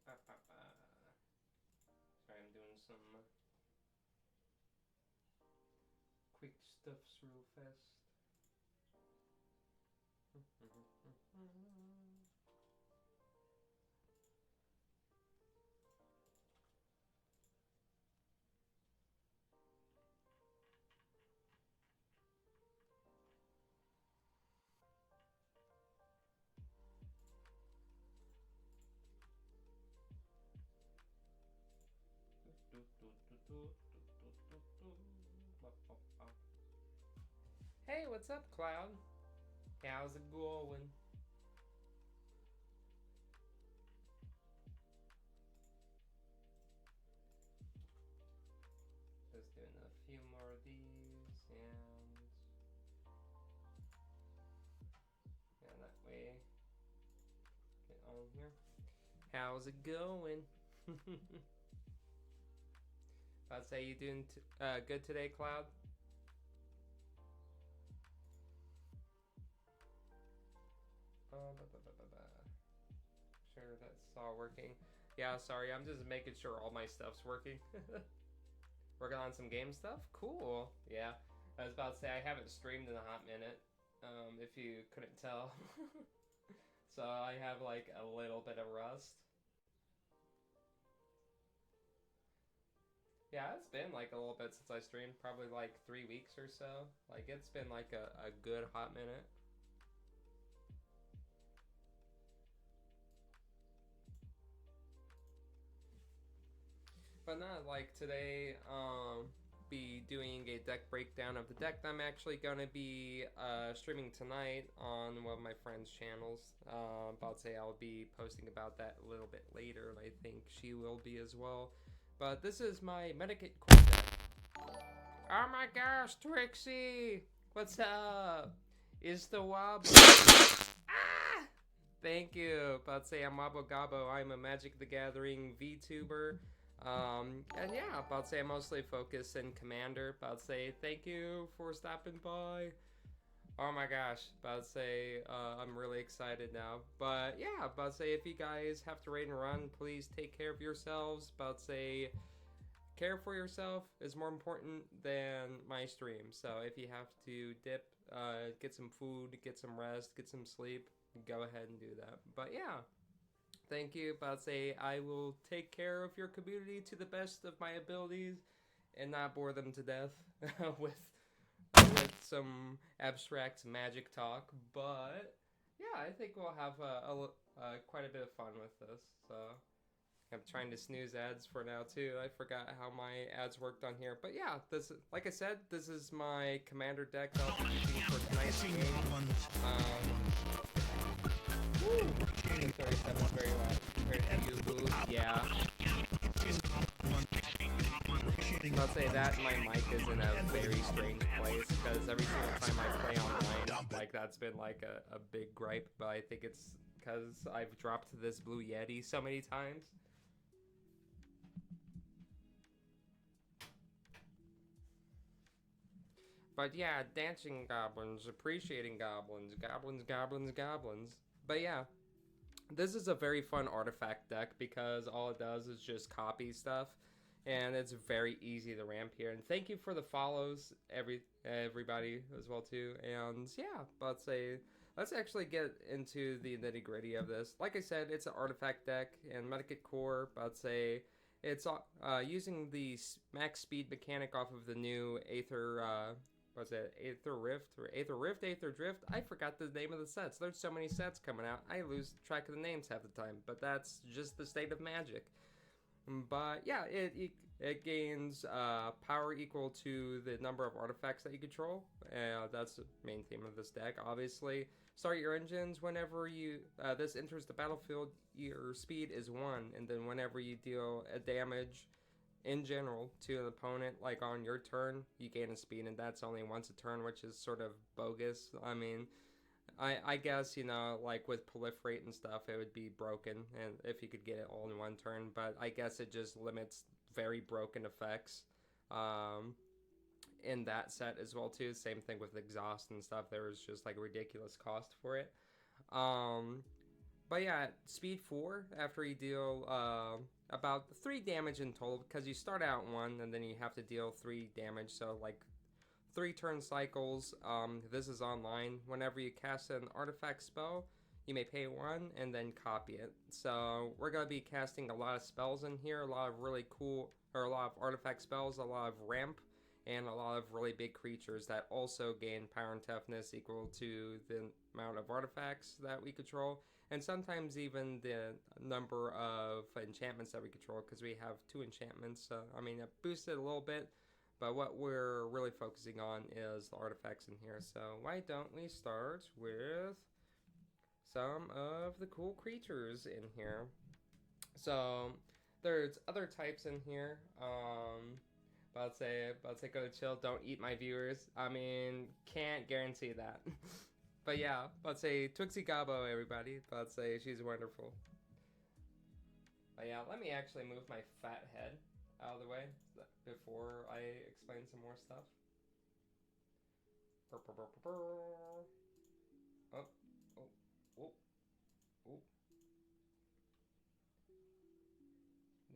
Sorry, I'm doing some quick stuffs real fast. Hey, what's up, Cloud? How's it going? Just doing a few more of these, and that way, get on here. How's it going? I'd say you doing good today, Cloud? Sure, that's all working. Yeah, sorry, I'm just making sure all my stuff's working. Working on some game stuff? Cool. Yeah, I was about to say I haven't streamed in a hot minute, if you couldn't tell. So I have like a little bit of rust. Yeah, it's been like a little bit since I streamed, probably like 3 weeks or so. Like it's been like a good hot minute. But not like today, be doing a deck breakdown of the deck that I'm actually gonna be streaming tonight on one of my friend's channels. About to say I'll be posting about that a little bit later, and I think she will be as well. But this is my Medikit core deck. Oh my gosh, Trixie! What's up? Is the Wobble? Ah! Thank you. About to say I'm Wabo Gabo. I'm a Magic the Gathering VTuber. And yeah, about to say I'm mostly focused in Commander. About to say thank you for stopping by. Oh my gosh, about to say I'm really excited now. But yeah, about to say if you guys have to raid and run, please take care of yourselves. About to say care for yourself is more important than my stream. So if you have to dip, get some food, get some rest, get some sleep, go ahead and do that. But yeah, thank you. About to say I will take care of your community to the best of my abilities and not bore them to death with some abstract magic talk. But yeah, I think we'll have quite a bit of fun with this. So I'm trying to snooze ads for now too. I forgot how my ads worked on here. But yeah, this, like I said, this is my commander deck that I'll be using for tonight's game. Woo! 37 is very loud compared to you, Boo. Yeah. I'll say that my mic is in a very strange place because every single time I play online, like that's been like a big gripe. But I think it's because I've dropped this Blue Yeti so many times. But yeah, dancing goblins, appreciating goblins, goblins, goblins, goblins. But yeah, this is a very fun artifact deck because all it does is just copy stuff, and it's very easy to ramp here. And thank you for the follows, everybody as well too. And yeah, but say let's actually get into the nitty gritty of this. Like I said, it's an artifact deck and Medikit Core. But say it's using the max speed mechanic off of the new Aether. Was it Aether Rift or Aether Rift, Aether Drift? I forgot the name of the sets. There's so many sets coming out. I lose track of the names half the time, but that's just the state of Magic. But yeah, it gains power equal to the number of artifacts that you control. That's the main theme of this deck, obviously. Start your engines whenever you this enters the battlefield. Your speed is 1, and then whenever you deal a damage in general to an opponent, like on your turn, you gain a speed, and that's only once a turn, which is sort of bogus. I mean, I guess, like with proliferate and stuff, it would be broken, and if you could get it all in one turn, but I guess it just limits very broken effects in that set as well too. Same thing with exhaust and stuff. There was just like a ridiculous cost for it. Um, But yeah, at speed 4, after you deal about 3 damage in total, because you start out 1 and then you have to deal 3 damage, so like 3 turn cycles. This is online. Whenever you cast an artifact spell, you may pay 1 and then copy it. So we're going to be casting a lot of spells in here, a lot of really cool, or a lot of artifact spells, a lot of ramp, and a lot of really big creatures that also gain power and toughness equal to the amount of artifacts that we control, and sometimes even the number of enchantments that we control, because we have 2 enchantments. I mean, it boosted a little bit, but what we're really focusing on is the artifacts in here. So why don't we start with some of the cool creatures in here. So there's other types in here. But I'd say go to chill, don't eat my viewers. I mean, can't guarantee that. But yeah, let's say Twixie Gabo, everybody. Let's say she's wonderful. But yeah, let me actually move my fat head out of the way before I explain some more stuff. Oh, oh, oh, oh.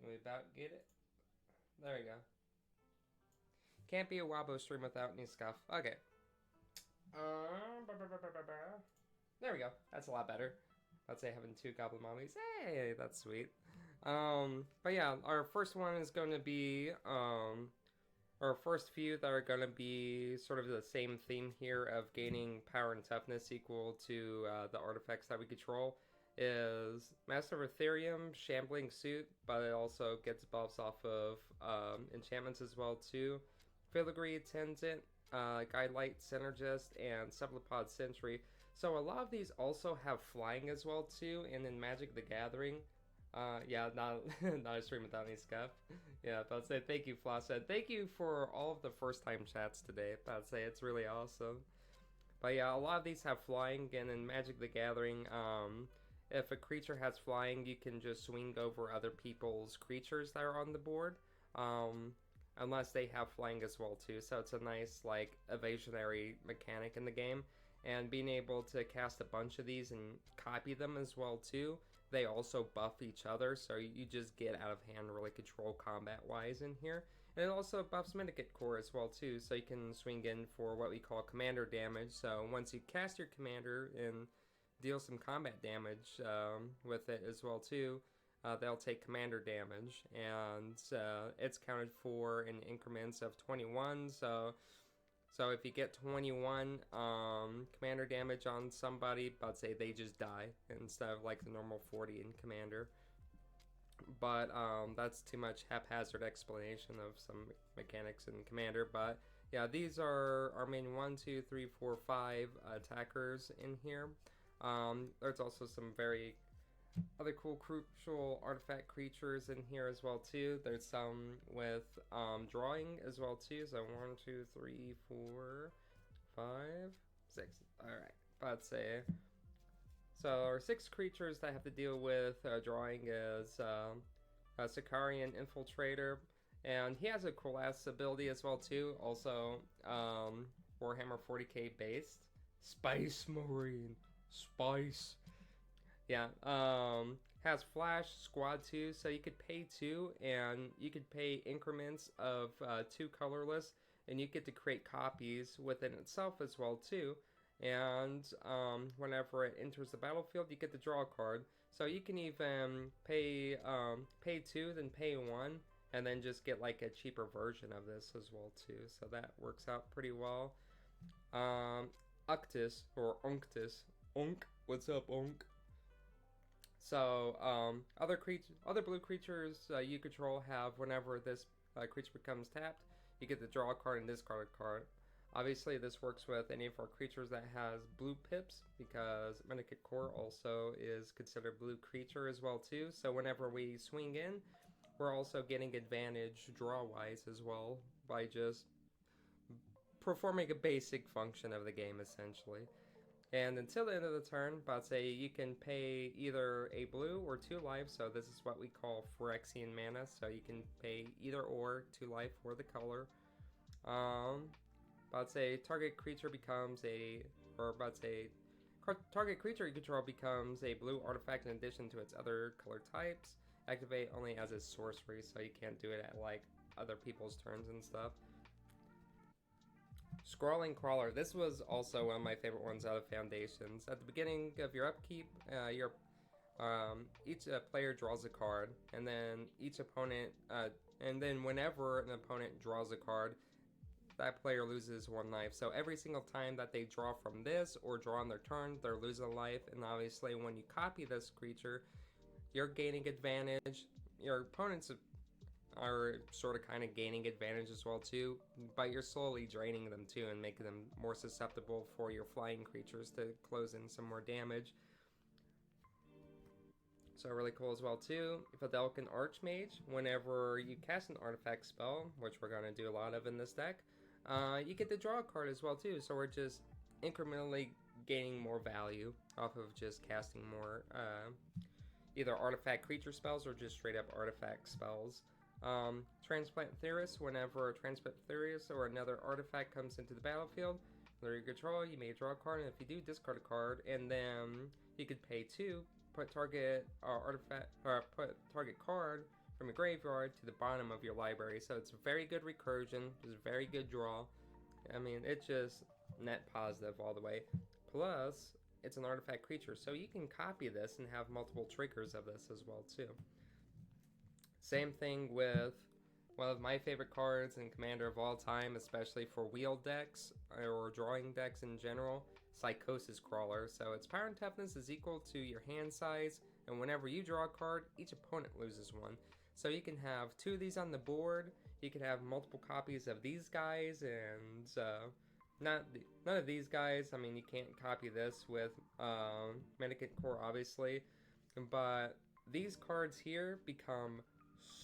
We about get it. There we go. Can't be a Wabo stream without any scuff. Okay. There we go. That's a lot better. I'd say having 2 goblin mommies. Hey, that's sweet. But yeah, our first one is going to be, our first few that are going to be sort of the same theme here of gaining power and toughness equal to the artifacts that we control is Master of Ethereum, Shambling Suit, but it also gets buffs off of enchantments as well too. Filigree, Tenzin, Guidelight, Synergist, and Cephalopod Sentry. So a lot of these also have flying as well too, and in Magic the Gathering, yeah, not a stream without any scuff. Yeah, but I'd say thank you, Flossa. Thank you for all of the first time chats today. I'd say it's really awesome. But yeah, a lot of these have flying, and in Magic the Gathering, if a creature has flying, you can just swing over other people's creatures that are on the board. Unless they have flying as well too, so it's a nice like evasionary mechanic in the game, and being able to cast a bunch of these and copy them as well too. They also buff each other, so you just get out of hand really control combat wise in here, and it also buffs Minikit Core as well too, so you can swing in for what we call commander damage. So once you cast your commander and deal some combat damage with it as well too, they'll take commander damage, and it's counted for in increments of 21. So if you get 21 commander damage on somebody, I'd say they just die instead of like the normal 40 in commander. But that's too much haphazard explanation of some mechanics in commander. But yeah, these are our main 1, 2, 3, 4, 5 attackers in here. There's also some very other cool crucial artifact creatures in here as well too. There's some with drawing as well too. So 1, 2, 3, 4, 5, 6. Alright, I'd say. So our 6 creatures that have to deal with drawing is Sicarian Infiltrator, and he has a cool ass ability as well too. Also Warhammer 40k based. Spice Marine. Spice. Yeah, has Flash, Squad 2, so you could pay 2, and you could pay increments of 2 colorless, and you get to create copies within itself as well too. And whenever it enters the battlefield, you get to draw a card. So you can even pay 2, then pay 1, and then just get like a cheaper version of this as well too. So that works out pretty well. Unctus, or Unctus. Unk, what's up, Unk? So, other blue creatures you control have, whenever this creature becomes tapped, you get to draw a card and discard a card. Obviously, this works with any of our creatures that has blue pips, because Minikit Core also is considered blue creature as well too. So whenever we swing in, we're also getting advantage draw-wise as well by just performing a basic function of the game, essentially. And until the end of the turn, I'd say you can pay either a blue or 2 life, so this is what we call Phyrexian mana, so you can pay either or 2 life for the color. I'd say target creature becomes card Target creature you control becomes a blue artifact in addition to its other color types. Activate only as a sorcery, so you can't do it at like other people's turns and stuff. Scrawling Crawler. This was also one of my favorite ones out of Foundations. At the beginning of your upkeep, each player draws a card, and then each opponent, and then whenever an opponent draws a card, that player loses 1 life. So every single time that they draw from this or draw on their turn, they're losing a life. And obviously, when you copy this creature, you're gaining advantage. Your opponents are sort of kind of gaining advantage as well too, but you're slowly draining them too and making them more susceptible for your flying creatures to close in some more damage. So really cool as well too. Fidelkin Archmage, whenever you cast an artifact spell, which we're going to do a lot of in this deck, you get to draw a card as well too. So we're just incrementally gaining more value off of just casting more either artifact creature spells or just straight up artifact spells. Transplant Theorist, whenever a Transplant Theorist or another artifact comes into the battlefield under your control, you may draw a card, and if you do, discard a card, and then you could pay 2, put target artifact, or put target card from your graveyard to the bottom of your library. So it's very good recursion, it's a very good draw. I mean, it's just net positive all the way. Plus, it's an artifact creature, so you can copy this and have multiple triggers of this as well too. Same thing with one of my favorite cards in Commander of all time, especially for wheel decks or drawing decks in general, Psychosis Crawler. So its power and toughness is equal to your hand size, and whenever you draw a card, each opponent loses 1. So you can have 2 of these on the board, you can have multiple copies of these guys, and none of these guys. I mean, you can't copy this with Mendicant Core, obviously, but these cards here become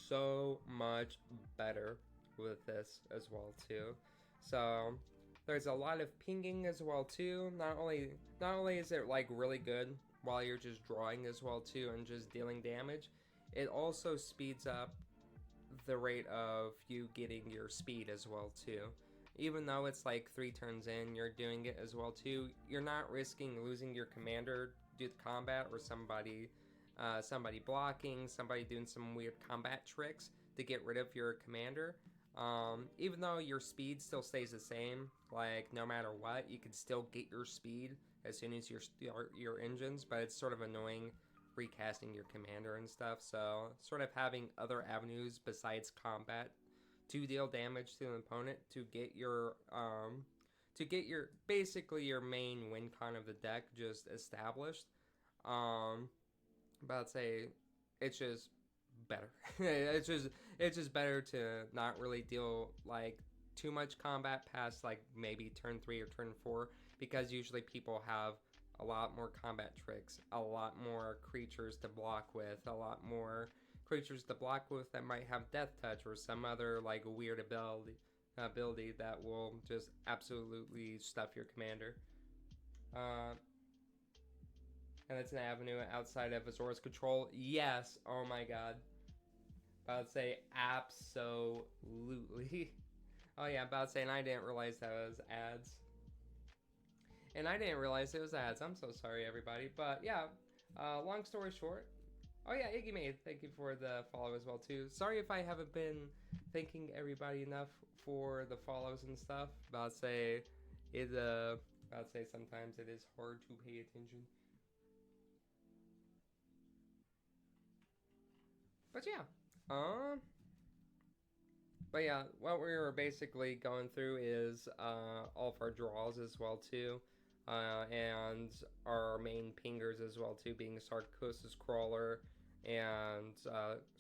so much better with this as well too. So there's a lot of pinging as well too. Not only is it like really good while you're just drawing as well too and just dealing damage, it also speeds up the rate of you getting your speed as well too. Even though it's like 3 turns in, you're doing it as well too. You're not risking losing your commander due to combat or somebody blocking, somebody doing some weird combat tricks to get rid of your commander. Even though your speed still stays the same, like no matter what, you can still get your speed as soon as you start your engines, but it's sort of annoying recasting your commander and stuff. So sort of having other avenues besides combat to deal damage to an opponent to get your basically your main win con of the deck just established. But I'd say it's just better. it's just better to not really deal like too much combat past like maybe turn 3 or turn 4, because usually people have a lot more combat tricks, a lot more creatures to block with, that might have Death Touch or some other like weird ability that will just absolutely stuff your commander. And it's an avenue outside of Azor's control. Yes, oh my god. I would say absolutely. Oh yeah, I'm about to say, and I didn't realize that was ads. And I didn't realize it was ads. I'm so sorry, everybody. But yeah, long story short. Oh yeah, Iggy May, thank you for the follow as well too. Sorry if I haven't been thanking everybody enough for the follows and stuff. About to say sometimes it is hard to pay attention. But yeah, what we were basically going through is all of our draws as well too, and our main pingers as well too, being Sarcosis Crawler and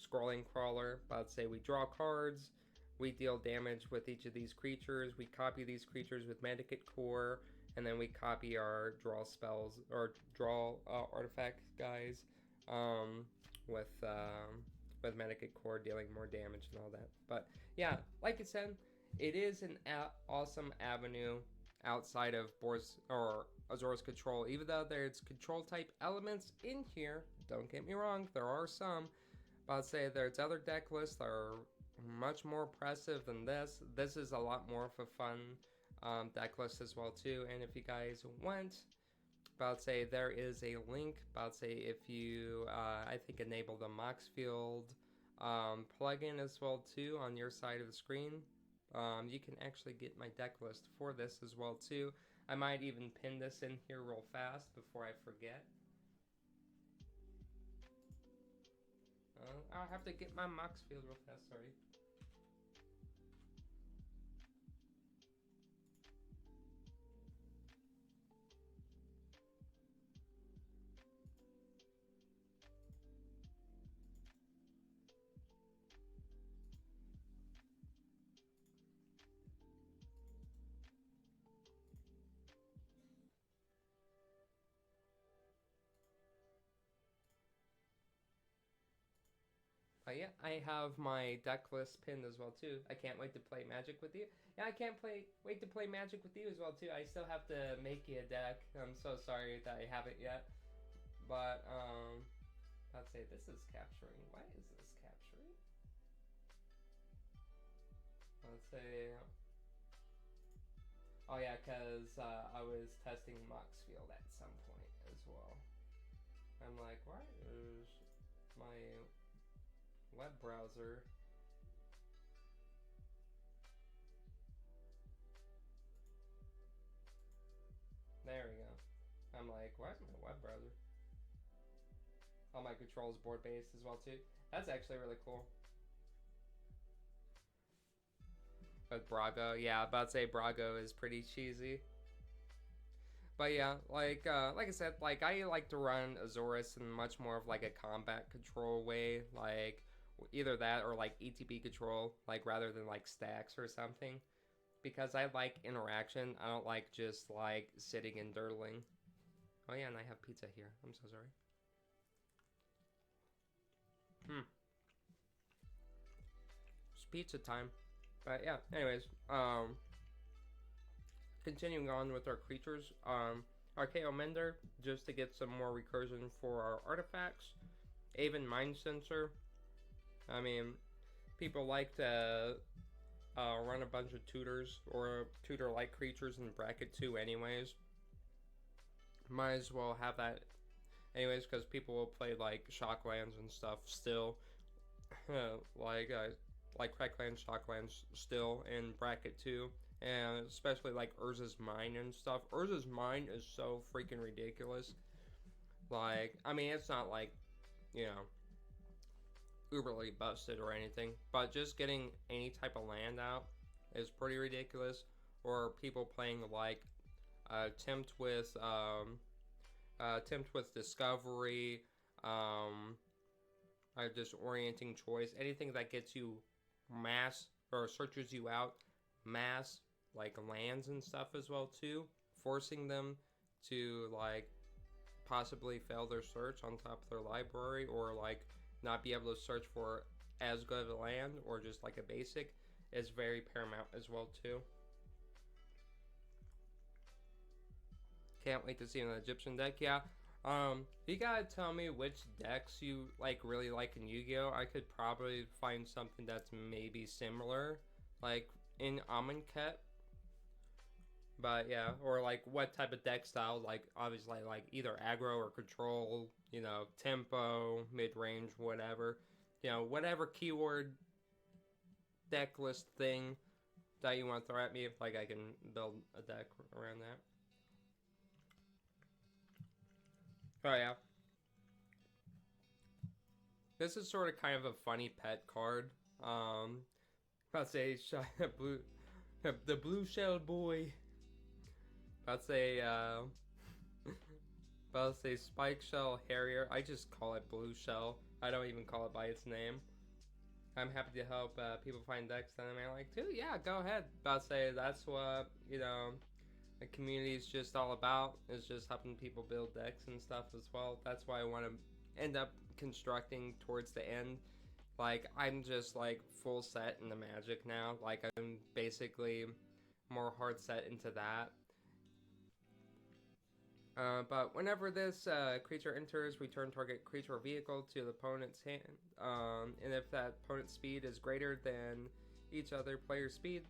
Scrolling Crawler. But I'd say we draw cards, we deal damage with each of these creatures, we copy these creatures with Mendicant Core, and then we copy our draw spells or draw artifact guys with Mendicant Core, dealing more damage and all that. But yeah, like I said, it is an awesome avenue outside of Azor's control. Even though there's control type elements in here, don't get me wrong, there are some. But I'd say there's other deck lists that are much more impressive than this. This is a lot more of a fun deck list as well too. And if you guys want about to say there is a link. About to say if you, I think, enable the Moxfield plugin as well too on your side of the screen, you can actually get my deck list for this as well too. I might even pin this in here real fast before I forget. I'll have to get my Moxfield real fast, sorry. Yeah, I have my deck list pinned as well too. I can't wait to play Magic with you. Yeah, I can't wait to play Magic with you as well too. I still have to make you a deck. I'm so sorry that I haven't yet. But I'd say this is capturing. Why is this capturing? Let's say. Oh yeah, cause I was testing Moxfield at some point as well. I'm like, why is my web browser there we go. I'm like, why is my web browser? All my controls board based as well too. That's actually really cool. But Brago, yeah, about to say Brago is pretty cheesy. But yeah, like I said, like I like to run Azorius in much more of like a combat control way, like either that or like ETB control, like rather than like stacks or something, because I like interaction. I don't like just like sitting and dirtling. Oh yeah, and I have pizza here. I'm so sorry. It's pizza time. But yeah, anyways, continuing on with our creatures, Archaeo Mender, just to get some more recursion for our artifacts. Aven Mind Sensor. I mean, people like to run a bunch of tutors or tutor-like creatures in bracket 2 anyways. Might as well have that anyways, because people will play like Shocklands and stuff still. like Cracklands, Shocklands still in bracket 2. And especially like Urza's Mine and stuff. Urza's Mine is so freaking ridiculous. Like, I mean, it's not like, you know, uberly busted or anything, but just getting any type of land out is pretty ridiculous. Or people playing like Tempt with Discovery, Disorienting Choice, anything that gets you mass or searches you out mass like lands and stuff as well too, forcing them to like possibly fail their search on top of their library, or like not be able to search for as good of a land or just like a basic, is very paramount as well too. Can't wait to see an Egyptian deck. Yeah, you gotta tell me which decks you like really like in Yu-Gi-Oh. I could probably find something that's maybe similar, like in Amonkhet. But yeah, or like what type of deck style, like obviously like either aggro or control, you know, tempo, mid-range, whatever. You know, whatever keyword deck list thing that you want to throw at me, like I can build a deck around that. Oh yeah. This is sort of kind of a funny pet card. I'd say blue, the blue shell boy. I'd say Spike Shell Harrier. I just call it Blue Shell. I don't even call it by its name. I'm happy to help people find decks that they may like too. Yeah, go ahead. I'd say that's what, you know, the community is just all about, is just helping people build decks and stuff as well. That's why I want to end up constructing towards the end. Like, I'm just like full set into Magic now. Like, I'm basically more hard set into that. But whenever this creature enters, return target creature or vehicle to the opponent's hand. And if that opponent's speed is greater than each other player's speed,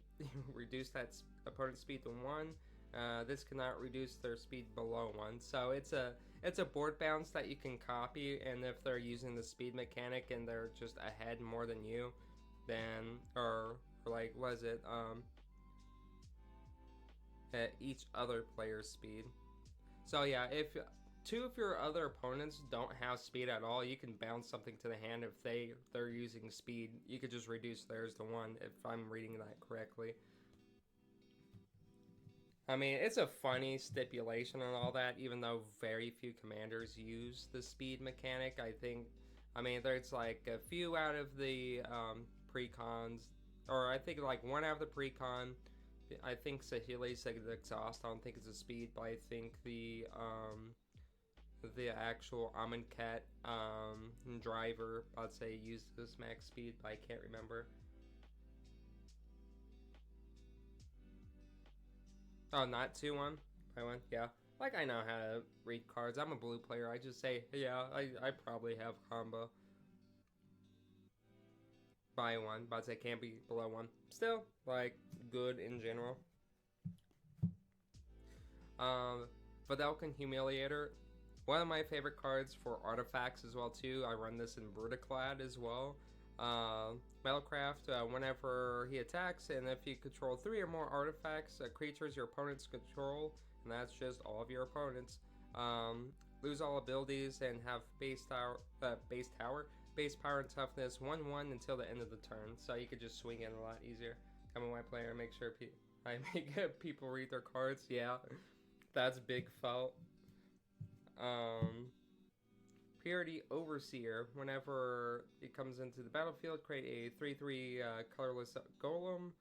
reduce that opponent's speed to 1. This cannot reduce their speed below 1. So it's a board bounce that you can copy, and if they're using the speed mechanic and they're just ahead more than you, then or like was it at each other player's speed. So yeah, if two of your other opponents don't have speed at all, you can bounce something to the hand. If they're using speed, you could just reduce theirs to 1, if I'm reading that correctly. I mean, it's a funny stipulation and all that, even though very few commanders use the speed mechanic. I mean, there's like a few out of the precons, or I think like one out of the precon. I think Saheeli's like the exhaust. I don't think it's a speed, but I think the actual Amonkhet driver, I'd say, used this max speed, but I can't remember. Oh, not 2-1? I went, yeah. Like, I know how to read cards. I'm a blue player. I just say, yeah, I probably have combo. By 1, but I can't be below 1. Still, like, good in general. Vedelkin Humiliator. One of my favorite cards for artifacts as well, too. I run this in Brutaclad as well. Metalcraft, whenever he attacks, and if you control 3 or more artifacts, creatures your opponents control, and that's just all of your opponents, lose all abilities and have base power and toughness 1/1 until the end of the turn. So you could just swing it a lot easier. I'm a white player, make sure I make people read their cards. Yeah, that's big fault. Purity Overseer. Whenever it comes into the battlefield, create a 3/3 colorless golem.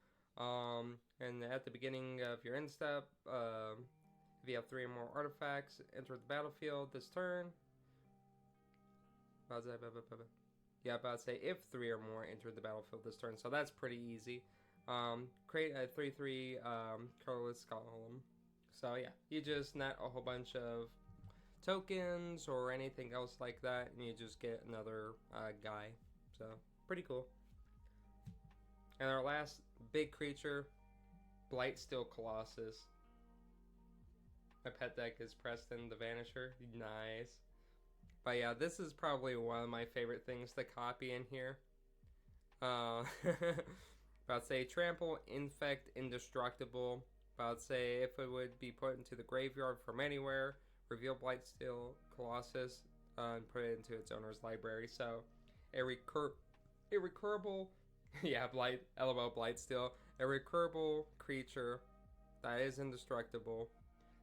And at the beginning of your end step, if you have 3 or more artifacts, enter the battlefield this turn. Yeah, about to say if 3 or more enter the battlefield this turn, so that's pretty easy. Create a 3/3 colorless golem. So yeah, you just net a whole bunch of tokens or anything else like that, and you just get another guy. So pretty cool. And our last big creature, Blightsteel Colossus. My pet deck is Preston the Vanisher. Nice. But yeah, this is probably one of my favorite things to copy in here. About to say trample, infect, indestructible. About to say if it would be put into the graveyard from anywhere, reveal Blightsteel Colossus and put it into its owner's library. So a recurable yeah, LOL Blightsteel, a recurable creature that is indestructible.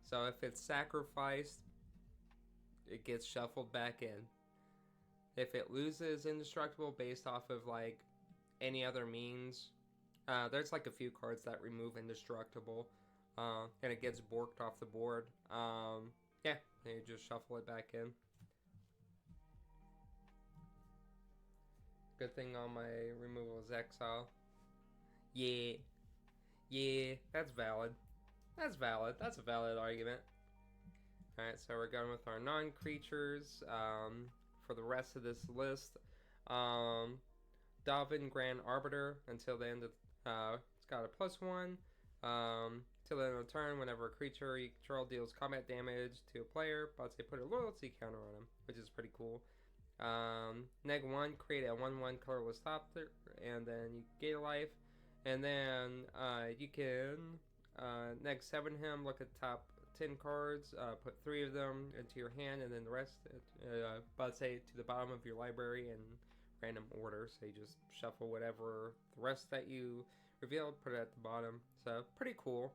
So if it's sacrificed, it gets shuffled back in. If it loses indestructible based off of like any other means, there's like a few cards that remove indestructible, and it gets borked off the board. Yeah, and you just shuffle it back in. Good thing on my removal is exile. Yeah, that's valid. That's valid. That's a valid argument. Alright, so we're going with our non-creatures for the rest of this list. Dalvin Grand Arbiter until the end of it's got a +1. Till the end of the turn, whenever a creature you control deals combat damage to a player, but they put a loyalty counter on him, which is pretty cool. Neg 1, create a 1/1 colorless topper, and then you gain a life. And then you can neg 7 him, look at the top 10 cards, put 3 of them into your hand, and then the rest, but say to the bottom of your library in random order. So you just shuffle whatever the rest that you revealed, put it at the bottom. So pretty cool.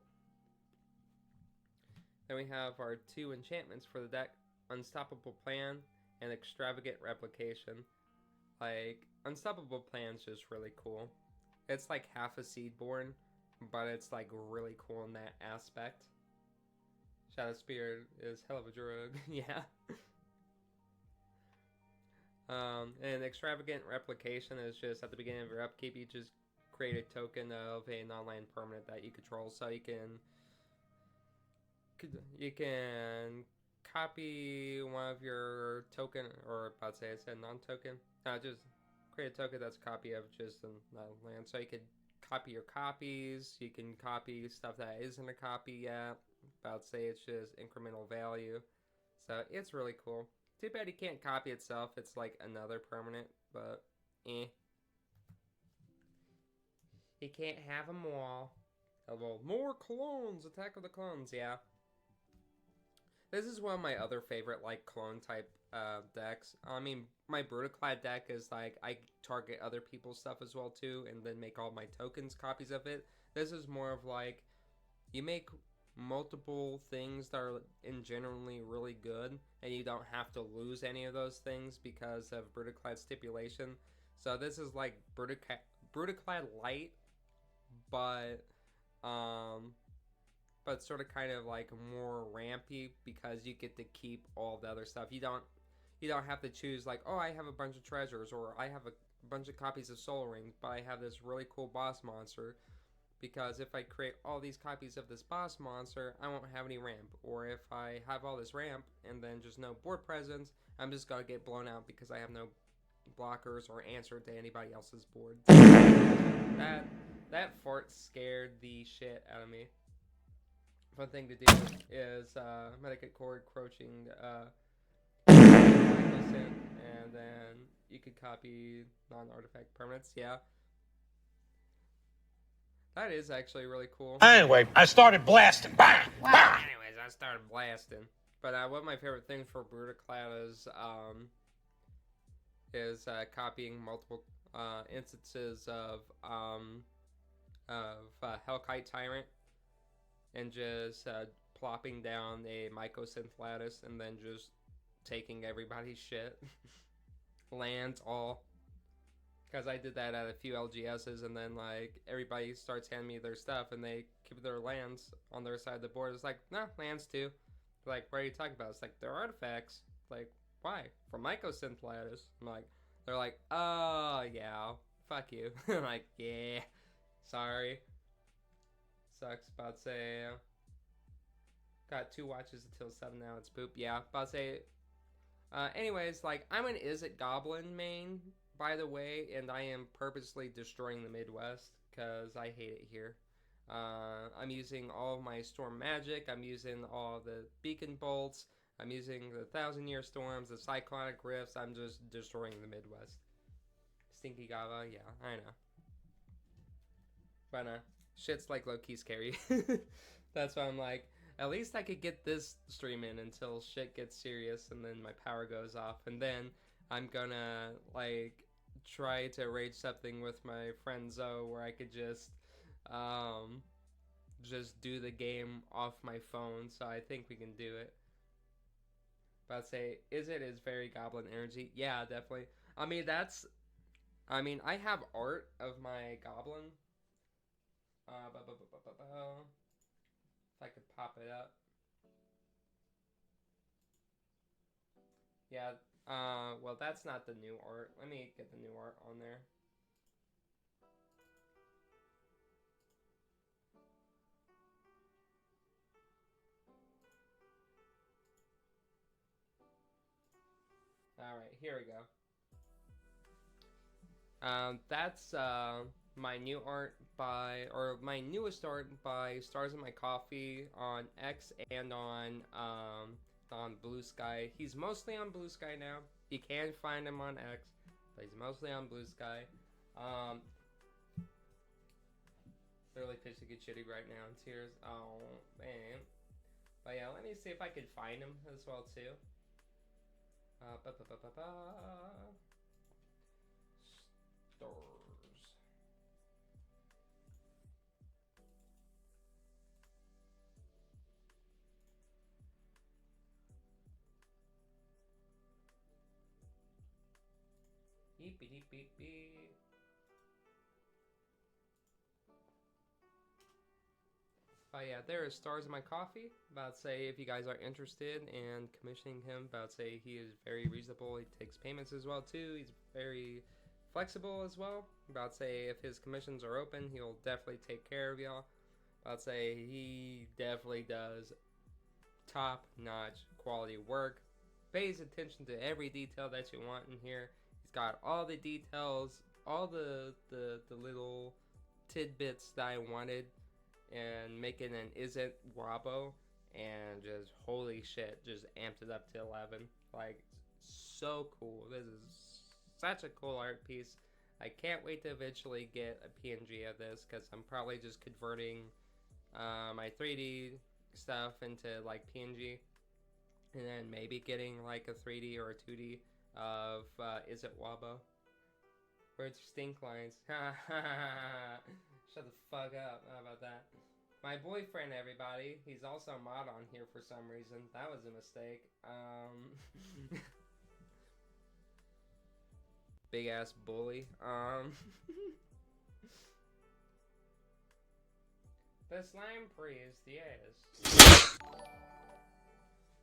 Then we have our 2 enchantments for the deck: Unstoppable Plan and Extravagant Replication. Like, Unstoppable Plan's just really cool. It's like half a Seedborn, but it's like really cool in that aspect. Shadow Spear is hell of a drug. Yeah. And Extravagant Replication is just at the beginning of your upkeep, you just create a token of a non-land permanent that you control. So you can copy one of your token, or about to say I said non-token. Just create a token that's a copy of just a land. So you could copy your copies. You can copy stuff that isn't a copy yet. About to say it's just incremental value. So it's really cool. Too bad you can't copy itself. It's like another permanent, but eh. You can't have them all. Hello, more clones. Attack of the Clones. Yeah. This is one of my other favorite like clone type decks. I mean, my Brutaclad deck is like I target other people's stuff as well too, and then make all my tokens copies of it. This is more of like you make multiple things that are in generally really good, and you don't have to lose any of those things because of Brutaclad stipulation. So this is like Brutaclad light, but um, but sort of kind of like more rampy because you get to keep all the other stuff. You don't have to choose like, oh, I have a bunch of treasures or I have a bunch of copies of Soul Rings, but I have this really cool boss monster. Because if I create all these copies of this boss monster, I won't have any ramp. Or if I have all this ramp and then just no board presence, I'm just gonna get blown out because I have no blockers or answer to anybody else's board. That fart scared the shit out of me. Fun thing to do is Medicate Cord Crouching and then you could copy non-artifact permanents, yeah. That is actually really cool. Anyway, I started blasting. Bah! Wow. Bah! Anyways, I started blasting. But one of my favorite things for Brutaclad is copying multiple instances of Hellkite Tyrant and just plopping down a Mycosynth Lattice and then just taking everybody's shit. Lands all. Because I did that at a few LGSs, and then like everybody starts handing me their stuff, and they keep their lands on their side of the board. It's like, nah, lands too. Like, what are you talking about? It's like they're artifacts. Like, why? From Mycosynth Lattice. I'm like, they're like, oh yeah, fuck you. I'm like, yeah, sorry. Sucks. About to say, got 2 watches until 7 now. It's poop. Yeah, about to say. Anyways, like I'm an Is It Goblin main, by the way, and I am purposely destroying the Midwest because I hate it here. I'm using all of my Storm Magic. I'm using all the Beacon Bolts. I'm using the 1,000-Year Storms, the Cyclonic Rifts. I'm just destroying the Midwest. Stinky Gava, yeah, I know. But shit's like low-key scary. That's why I'm like, at least I could get this stream in until shit gets serious and then my power goes off. And then I'm gonna, like, try to arrange something with my friend Zoe where I could just do the game off my phone. So I think we can do it. But I'd say, is very Goblin Energy? Yeah, definitely. I mean, I have art of my Goblin. If I could pop it up. Yeah, well, that's not the new art. Let me get the new art on there. Alright, here we go. That's my new art my newest art by Stars in My Coffee on X and on Blue Sky. He's mostly on Blue Sky now. You can find him on X, but he's mostly on Blue Sky. Literally pitching a shitty right now in tears. Oh man. But yeah, let me see if I could find him as well too. Stars. Beep beep beep beep. Oh yeah, there is Stars in My Coffee. About to say, if you guys are interested in commissioning him, about to say he is very reasonable. He takes payments as well too. He's very flexible as well. About to say, if his commissions are open, he'll definitely take care of y'all. About to say, he definitely does top-notch quality work. Pays attention to every detail that you want in here. He's got all the details, all the little tidbits that I wanted, and making an isn't Wabo. and just holy shit, just amped it up to 11. Like, so cool. This is such a cool art piece. I can't wait to eventually get a PNG of this, because I'm probably just converting my 3D stuff into like PNG, and then maybe getting like a 3D or a 2D of Is It Wabo? Or it's Stink Lines. Shut the fuck up. How about that? My boyfriend, everybody. He's also a mod on here for some reason. That was a mistake. Big ass bully. The slime priest, yes.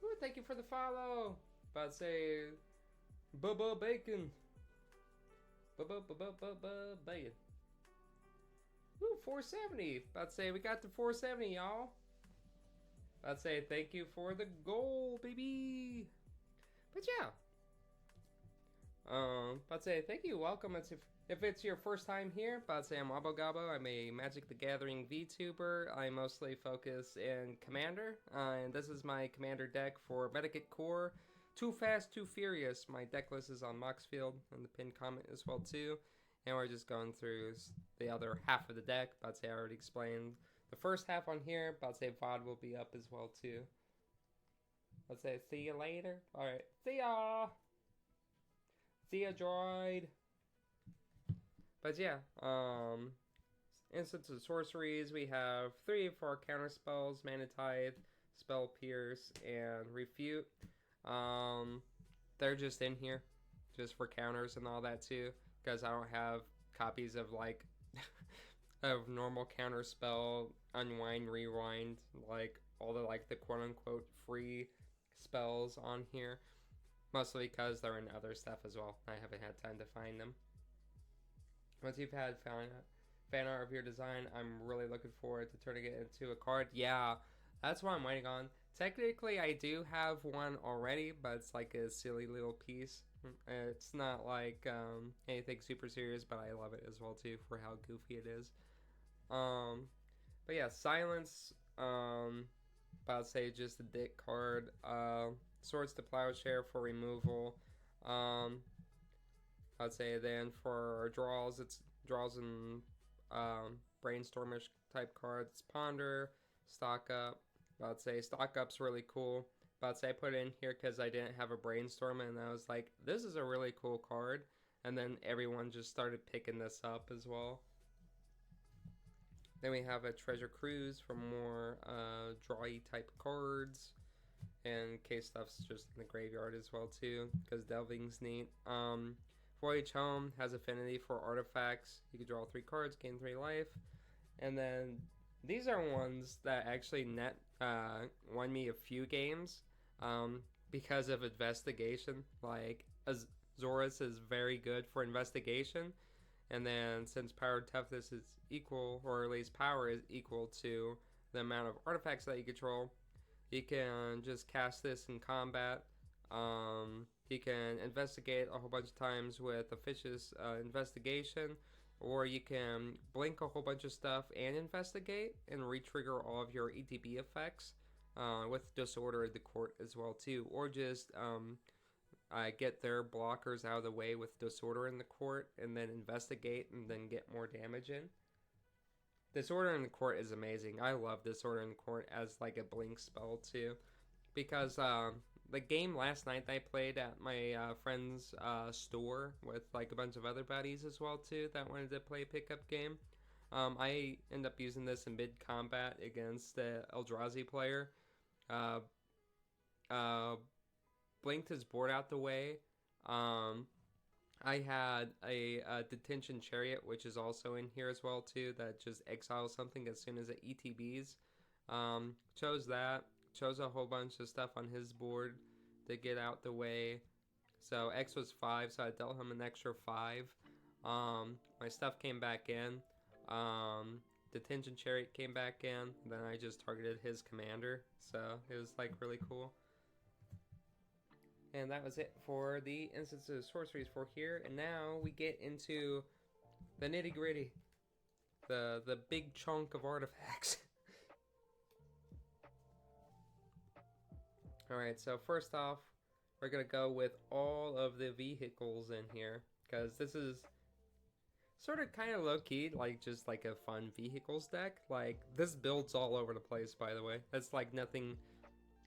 Ooh, thank you for the follow. About to say, Bubba Bacon. Bacon. Ooh, 470. About to say, we got the 470, y'all. About to say, thank you for the goal, baby. But yeah. About to say, thank you, welcome. If it's your first time here, about to say I'm Wabo Gabo. I'm a Magic the Gathering VTuber. I mostly focus in Commander, and this is my Commander deck for Medikit Core. Too Fast, Too Furious. My deck list is on Moxfield and the pinned comment as well too. And we're just going through the other half of the deck. About to say I already explained the first half on here. About to say VOD will be up as well too. Let's say see you later. Alright, see ya! See ya, droid! But yeah, instants of sorceries, we have 3 for our counter spells: Mana Tithe, Spell Pierce, and Refute. They're just in here, just for counters and all that too, because I don't have copies of like, of normal counter spell, Unwind, Rewind, like all the like the quote unquote free spells on here. Mostly because they're in other stuff as well. I haven't had time to find them. Once you've had fan art of your design, I'm really looking forward to turning it into a card. Yeah, that's what I'm waiting on. Technically, I do have one already, but it's like a silly little piece. It's not like anything super serious, but I love it as well too for how goofy it is. But yeah, Silence. About to say just a dick card. Swords to Plowshare for removal. I'd say then for draws, it's draws and brainstormish type cards. Ponder, Stock Up. I'd say Stock Up's really cool. I'd say I put it in here because I didn't have a brainstorm, and I was like, this is a really cool card. And then everyone just started picking this up as well. Then we have a Treasure Cruise for more drawy type cards. And case stuff's just in the graveyard as well too, because Delving's neat. 4H Home has affinity for artifacts. You can draw 3 cards, gain 3 life. And then these are ones that actually won me a few games because of investigation. Like Azorus is very good for investigation, and then since power toughness is equal, or at least power is equal to the amount of artifacts that you control, you can just cast this in combat. You can investigate a whole bunch of times with Officious Investigation, or you can blink a whole bunch of stuff and investigate and re-trigger all of your ETB effects with Disorder the Court as well too, or just get their blockers out of the way with Disorder in the Court and then investigate and then get more damage in. Disorder in the Court is amazing. I love Disorder in the Court as like a blink spell too, because the game last night that I played at my friend's store with like a bunch of other buddies as well too that wanted to play a pickup game. I end up using this in mid combat against the Eldrazi player. Blinked his board out the way. I had a Detention Chariot, which is also in here as well too, that just exiles something as soon as it ETBs. Chose that. Chose a whole bunch of stuff on his board to get out the way. So X was 5, so I dealt him an extra 5. My stuff came back in. Detention Chariot came back in. Then I just targeted his commander. So it was like really cool. And that was it for the instances of sorceries for here. And now we get into the nitty gritty. The big chunk of artifacts. Alright, so first off, we're gonna go with all of the vehicles in here, because this is sort of kind of low-key, like just like a fun vehicles deck. Like, this builds all over the place, by the way. It's like nothing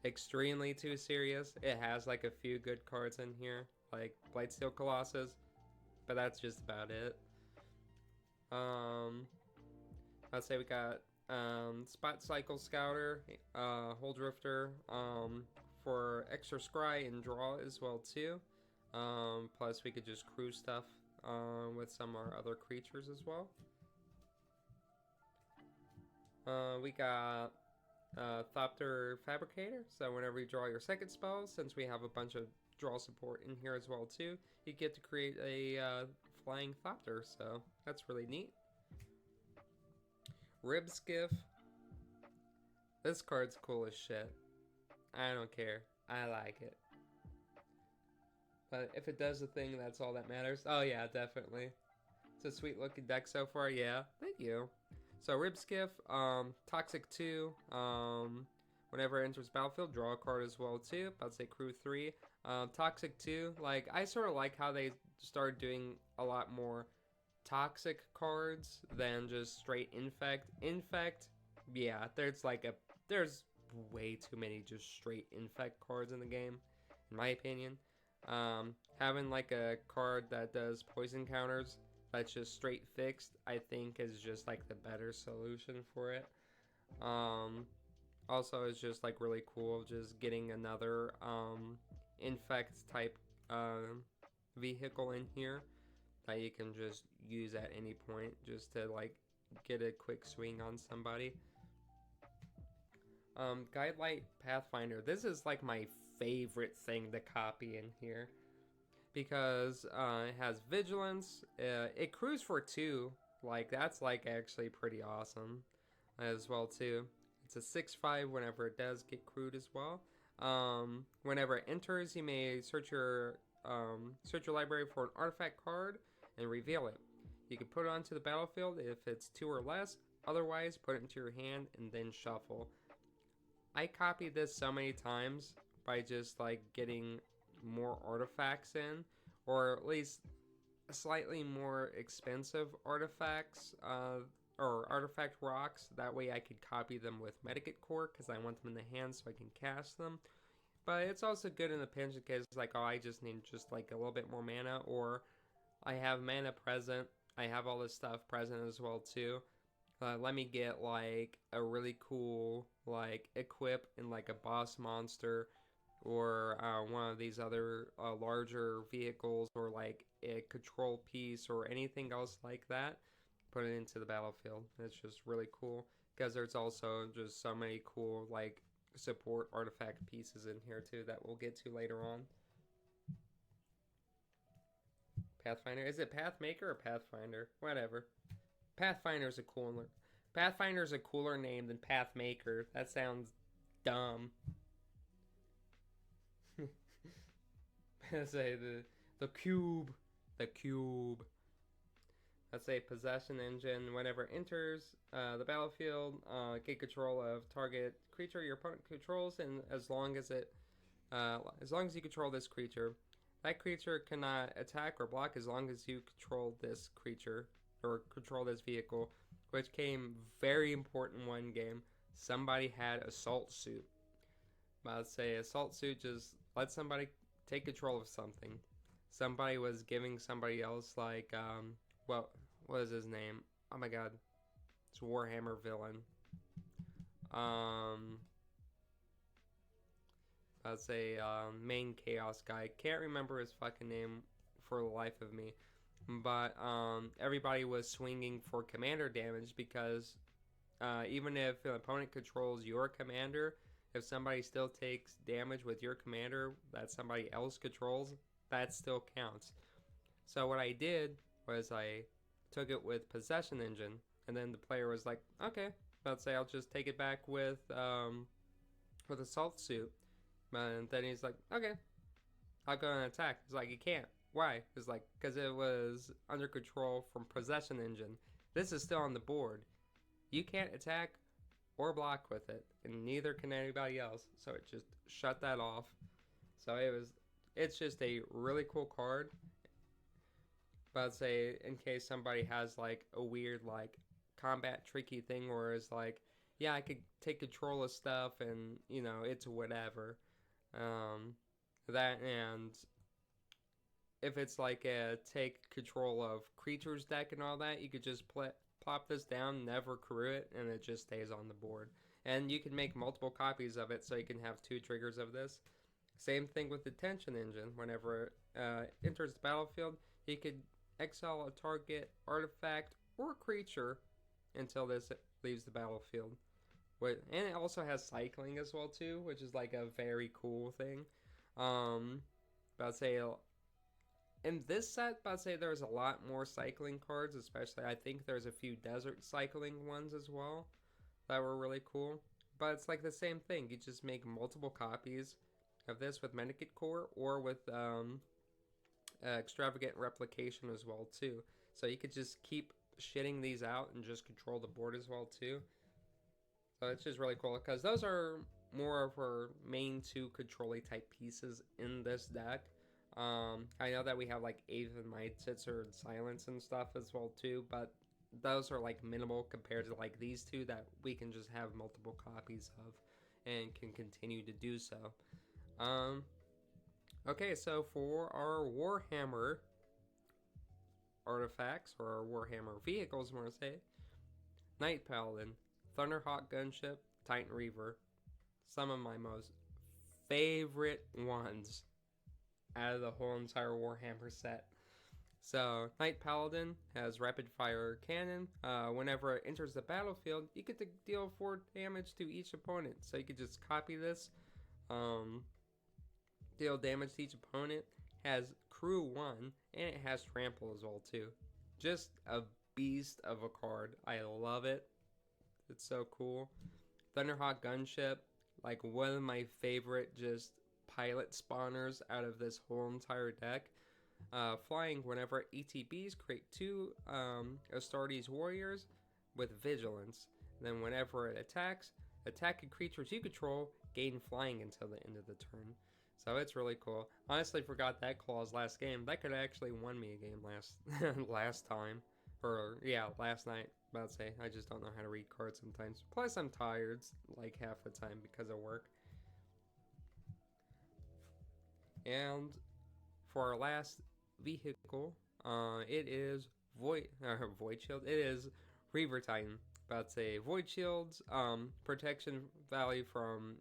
extremely too serious. It has like a few good cards in here, like Blightsteel Colossus, but that's just about it. I'd say we got Spot Cycle Scouter, Hole Drifter, for extra scry and draw as well too. Plus we could just crew stuff with some of our other creatures as well. We got Thopter Fabricator, so whenever you draw your second spell, since we have a bunch of draw support in here as well too, you get to create a flying Thopter, so that's really neat. Rib Skiff. This card's cool as shit. I don't care. I like it. But if it does the thing, that's all that matters. Oh yeah, definitely. It's a sweet looking deck so far, yeah. Thank you. So Rib Skiff, Toxic 2, whenever it enters battlefield, draw a card as well too. I'd say Crew 3. Toxic 2, like, I sort of like how they started doing a lot more toxic cards than just straight infect. Infect, yeah, there's way too many just straight infect cards in the game, in my opinion. Having like a card that does poison counters that's just straight fixed, I think is just like the better solution for it. Also, it's just like really cool just getting another infect type vehicle in here that you can just use at any point just to like get a quick swing on somebody. Guidelight Pathfinder. This is like my favorite thing to copy in here because it has vigilance. It crews for 2. Like, that's like actually pretty awesome as well too. It's a 6/5 whenever it does get crewed as well. Whenever it enters, you may search your library for an artifact card and reveal it. You can put it onto the battlefield if it's 2 or less. Otherwise, put it into your hand and then shuffle. I copied this so many times by just like getting more artifacts in, or at least slightly more expensive artifacts or artifact rocks. That way I could copy them with Medikit Core because I want them in the hand so I can cast them. But it's also good in the pinch in case like, oh, I just need just like a little bit more mana, or I have mana present. I have all this stuff present as well too. Let me get like a really cool like equip in like a boss monster, or one of these other larger vehicles, or like a control piece or anything else like that. Put it into the battlefield. It's just really cool because there's also just so many cool like support artifact pieces in here too that we'll get to later on. Pathfinder. Is it Pathmaker or Pathfinder? Whatever. Pathfinder's a cooler name than Pathmaker. That sounds dumb. Let's say the cube. The cube. Let's say Possession Engine. Whenever it enters the battlefield, get control of target creature your opponent controls, and as long as you control this creature, that creature cannot attack or block as long as you control this creature or control this vehicle, which came very important one game. Somebody had Assault Suit. I'd say Assault Suit just let somebody take control of something. Somebody was giving somebody else like what is his name? Oh my god, it's Warhammer villain. I'd say main chaos guy. Can't remember his fucking name for the life of me. But everybody was swinging for commander damage because even if an opponent controls your commander, if somebody still takes damage with your commander that somebody else controls, that still counts. So what I did was I took it with Possession Engine, and then the player was like, okay, let's say I'll just take it back with Assault Suit. And then he's like, okay, I'll go and attack. He's like, you can't. Why? It's like, because it was under control from Possession Engine. This is still on the board. You can't attack or block with it, and neither can anybody else. So it just shut that off. So it's just a really cool card. But I'd say in case somebody has like a weird like combat tricky thing where it's like, yeah, I could take control of stuff and it's whatever. That and if it's like a take control of creatures deck and all that, you could just plop this down, never crew it, and it just stays on the board. And you can make multiple copies of it, so you can have 2 triggers of this. Same thing with the tension engine. Whenever it enters the battlefield, you could exile a target artifact or creature until this leaves the battlefield. And it also has cycling as well too, which is like a very cool thing. But I'd say in this set, I'd say there's a lot more cycling cards, especially I think there's a few desert cycling ones as well that were really cool. But it's like the same thing. You just make multiple copies of this with Medikit Core or with extravagant replication as well too. So you could just keep shitting these out and just control the board as well too. So it's just really cool because those are more of our main 2 control-y type pieces in this deck. I know that we have like Aether and Might, Sitzer, and Silence and stuff as well too, but those are like minimal compared to like these 2 that we can just have multiple copies of and can continue to do so. Okay, so for our Warhammer artifacts, or our Warhammer vehicles, I want to say, Knight Paladin, Thunderhawk Gunship, Titan Reaver, some of my most favorite ones out of the whole entire Warhammer set. So, Knight Paladin has rapid fire cannon. Whenever it enters the battlefield, you get to deal 4 damage to each opponent. So you could just copy this, deal damage to each opponent. Has crew 1, and it has trample as well too. Just a beast of a card. I love it. It's so cool. Thunderhawk Gunship, like one of my favorite just pilot spawners out of this whole entire deck. Flying whenever ETBs, create 2 Astartes Warriors with Vigilance. Then whenever it attacks, attacking creatures you control gain flying until the end of the turn. So it's really cool. Honestly forgot that clause last game. That could have actually won me a game last time. Or, yeah, last night. But I'd say I just don't know how to read cards sometimes. Plus I'm tired like half the time because of work. And for our last vehicle, it is Void Shield. It is Reaver Titan. But I'd say Void Shields, protection value from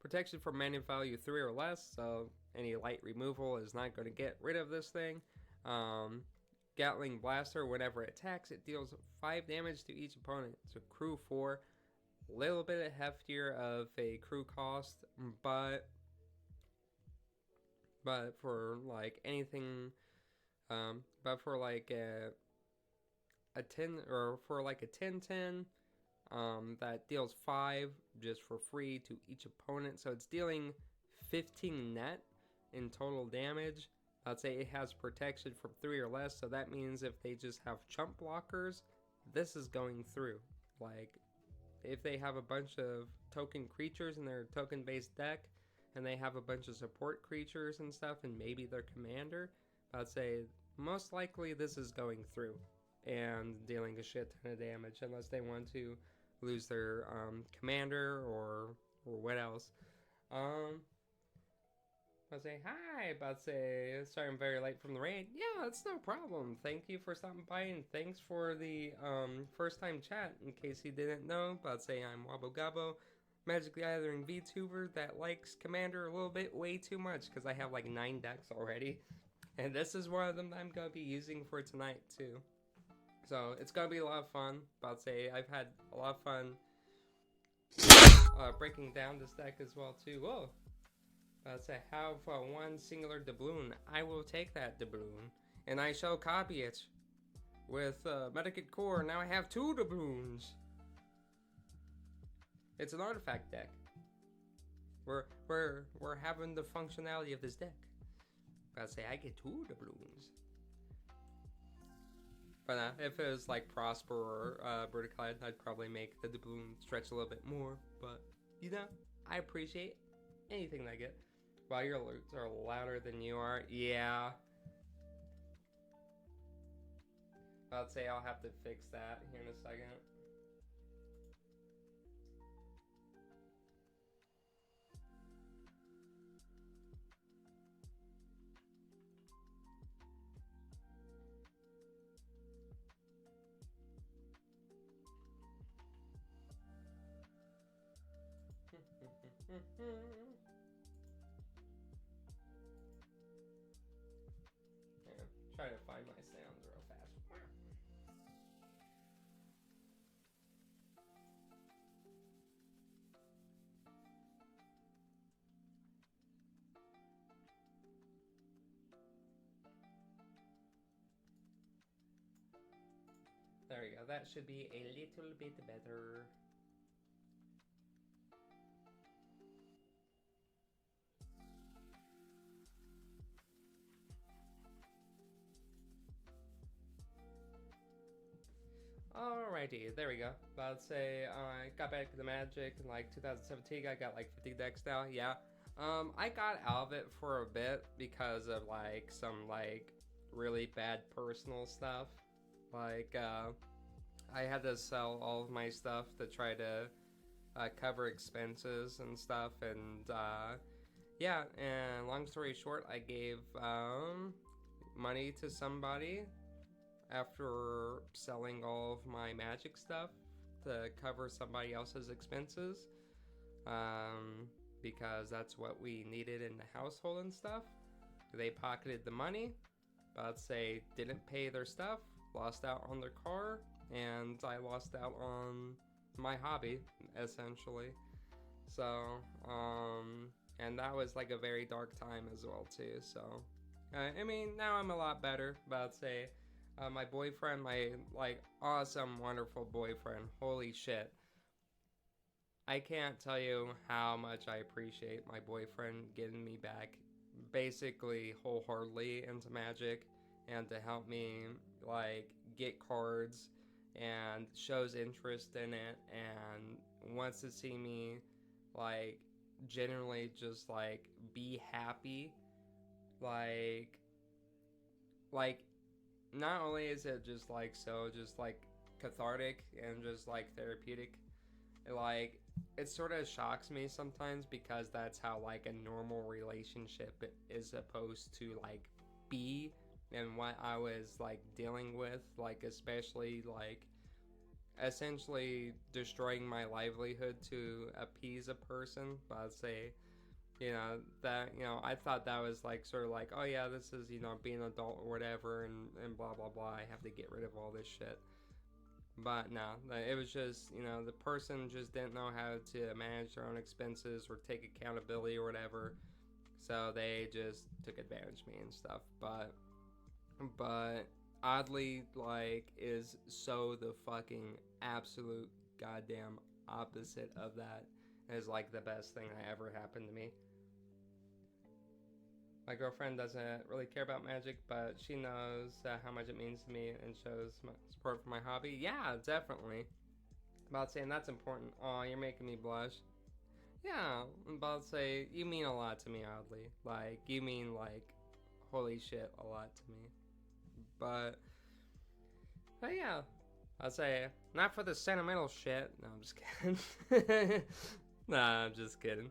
protection from mana value 3 or less, so any light removal is not going to get rid of this thing. Gatling Blaster, whenever it attacks, it deals 5 damage to each opponent. So crew 4, a little bit heftier of a crew cost, but for like anything, but for like a 10 or for like a 10/10, that deals 5 just for free to each opponent. So it's dealing 15 net in total damage. I'd say it has protection from 3 or less, so that means if they just have chump blockers, this is going through. Like, if they have a bunch of token creatures in their token-based deck, and they have a bunch of support creatures and stuff, and maybe their commander, I'd say most likely this is going through and dealing a shit ton of damage, unless they want to lose their commander or what else. I'll say hi, but say sorry I'm very late from the raid. Yeah, it's no problem. Thank you for stopping by, and thanks for the first time chat. In case you didn't know, but say I'm Wabo Gabo, Magic the Gathering VTuber that likes Commander a little bit way too much because I have like 9 decks already, and this is one of them that I'm gonna be using for tonight too. So it's gonna be a lot of fun. But say I've had a lot of fun breaking down this deck as well too. Whoa. Let's say have one singular doubloon. I will take that doubloon, and I shall copy it with Medikit Core. Now I have 2 doubloons. It's an artifact deck. We're having the functionality of this deck. Let's say I get 2 doubloons. But if it was like Prosper or Verticlide, I'd probably make the doubloon stretch a little bit more. But, you know, I appreciate anything that I get. Wow, your alerts are louder than you are. Yeah. I'd say I'll have to fix that here in a second. Yeah, try to find my sounds real fast. There we go. That should be a little bit better. Alrighty, there we go. I'd say I got back to the Magic in like 2017. I got like 50 decks now. Yeah. I got out of it for a bit because of like some like really bad personal stuff. Like I had to sell all of my stuff to try to cover expenses and stuff, and yeah. And long story short, I gave money to somebody after selling all of my Magic stuff to cover somebody else's expenses, because that's what we needed in the household and stuff. They pocketed the money, but I'd say didn't pay their stuff, lost out on their car, and I lost out on my hobby, essentially. So, and that was like a very dark time as well too. So, I mean, now I'm a lot better, but I'd say my boyfriend, my like awesome, wonderful boyfriend, holy shit. I can't tell you how much I appreciate my boyfriend getting me back basically wholeheartedly into Magic, and to help me like get cards and shows interest in it and wants to see me like generally just like be happy. Like not only is it just like so just like cathartic and just like therapeutic, like it sort of shocks me sometimes because that's how like a normal relationship is supposed to like be, and what I was like dealing with, like especially like essentially destroying my livelihood to appease a person. But I'd say, you know, that, you know, I thought that was like sort of like, oh yeah, this is, you know, being an adult or whatever, and blah blah blah, I have to get rid of all this shit. But no, it was just, you know, the person just didn't know how to manage their own expenses or take accountability or whatever, so they just took advantage of me and stuff. But oddly, like, is so the fucking absolute goddamn opposite of that. Is like the best thing that ever happened to me. My girlfriend doesn't really care about Magic, but she knows how much it means to me and shows my support for my hobby. Yeah, definitely. About saying that's important. Oh, you're making me blush. Yeah, I'm about to say you mean a lot to me, oddly. Like, you mean like holy shit a lot to me. But yeah, I'd say not for the sentimental shit. No, I'm just kidding. Nah, I'm just kidding.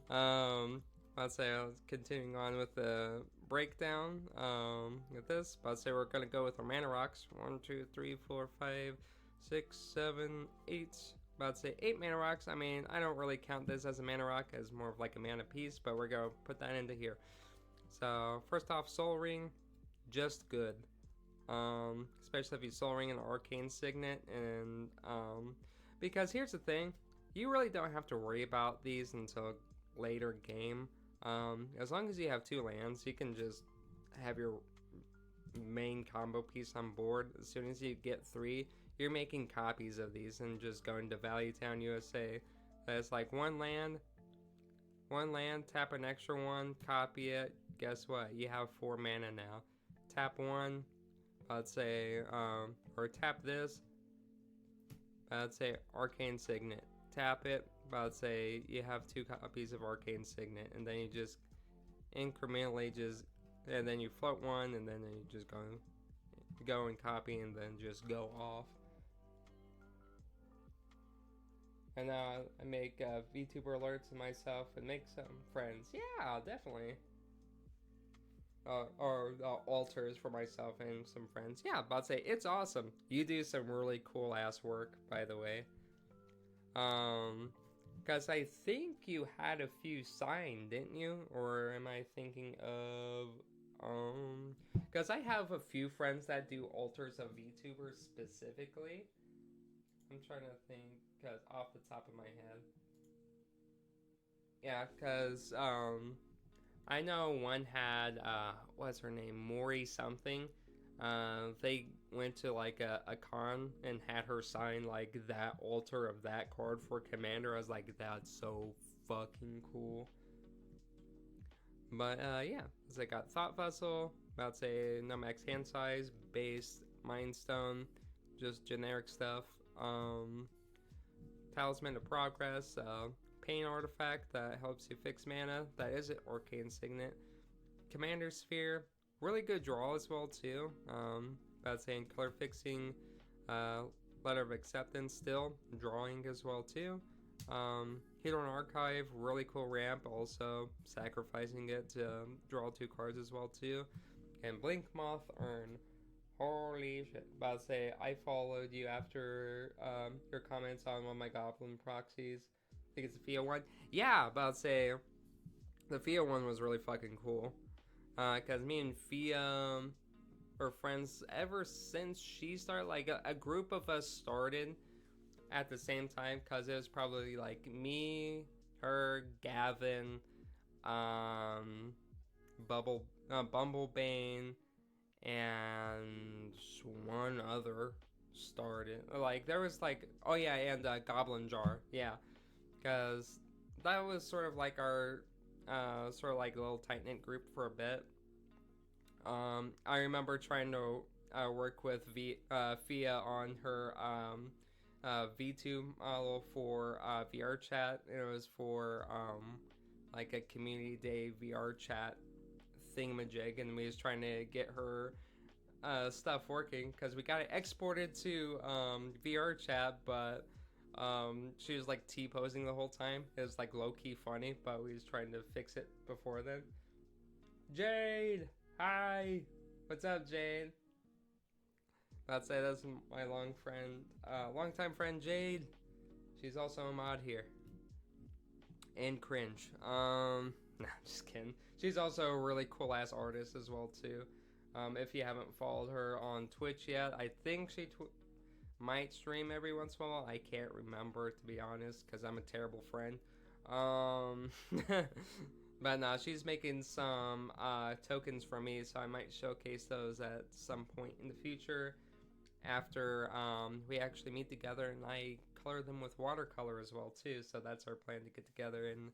I'd say I was continuing on with the breakdown with this. But I'd say we're gonna go with our mana rocks. 1, 2, 3, 4, 5, 6, 7, 8. About to say 8 mana rocks. I mean, I don't really count this as a mana rock, as more of like a mana piece, but we're gonna put that into here. So first off, Soul Ring, just good. Especially if you Soul Ring an Arcane Signet, and because here's the thing, you really don't have to worry about these until later game. As long as you have 2 lands, you can just have your main combo piece on board. As soon as you get 3, you're making copies of these and just going to Value Town, USA. It's like one land, tap an extra 1, copy it. Guess what? You have 4 mana now. Tap 1, I'd say, or tap this. I'd say Arcane Signet. Tap it. I'd say you have 2 copies of Arcane Signet, and then you just incrementally and then you float one, and then you just go and copy, and then just go off. And now I make VTuber alerts of myself and make some friends. Yeah, definitely. Or altars for myself and some friends. Yeah, but I'd say it's awesome. You do some really cool ass work, by the way. Because I think you had a few signed, didn't you? Or am I thinking of, because I have a few friends that do altars of VTubers specifically. I'm trying to think, because off the top of my head. Yeah, because, I know one had, what's her name? Mori something. They went to like a con and had her sign like that altar of that card for Commander. I was like, that's so fucking cool. But yeah, so I got Thought Vessel, about to say no max hand size, base, Mind Stone, just generic stuff. Talisman of Progress, Pain Artifact that helps you fix mana. That is an Arcane Signet. Commander Sphere, really good draw as well too. About saying color fixing, Letter of Acceptance still, drawing as well too. Hidden Archive, really cool ramp, also sacrificing it to draw 2 cards as well too. And Blink Moth Urn. Holy shit. About to say, I followed you after your comments on one of my Goblin proxies. I think it's the Fia one. Yeah, about to say, the Fia one was really fucking cool. Because me and Fia are friends ever since she started. Like, a group of us started at the same time, because it was probably like me, her, Gavin, Bumblebane, and one other started. Like, there was like, oh yeah, and Goblin Jar, yeah, because that was sort of like our sort of like a little tight-knit group for a bit. I remember trying to work with Fia on her V2 model for VR chat. It was for like a community day VR chat thingamajig, and we was trying to get her stuff working because we got it exported to VR chat, but she was like T-posing the whole time. It was like low-key funny, but we was trying to fix it before then. Jade! Hi! What's up, Jade? I'd say that's my longtime friend Jade. She's also a mod here. And cringe. Nah, just kidding. She's also a really cool ass artist as well too. If you haven't followed her on Twitch yet, I think she might stream every once in a while. I can't remember, to be honest, because I'm a terrible friend. But no, she's making some tokens for me, so I might showcase those at some point in the future. After we actually meet together, and I color them with watercolor as well too. So that's our plan, to get together and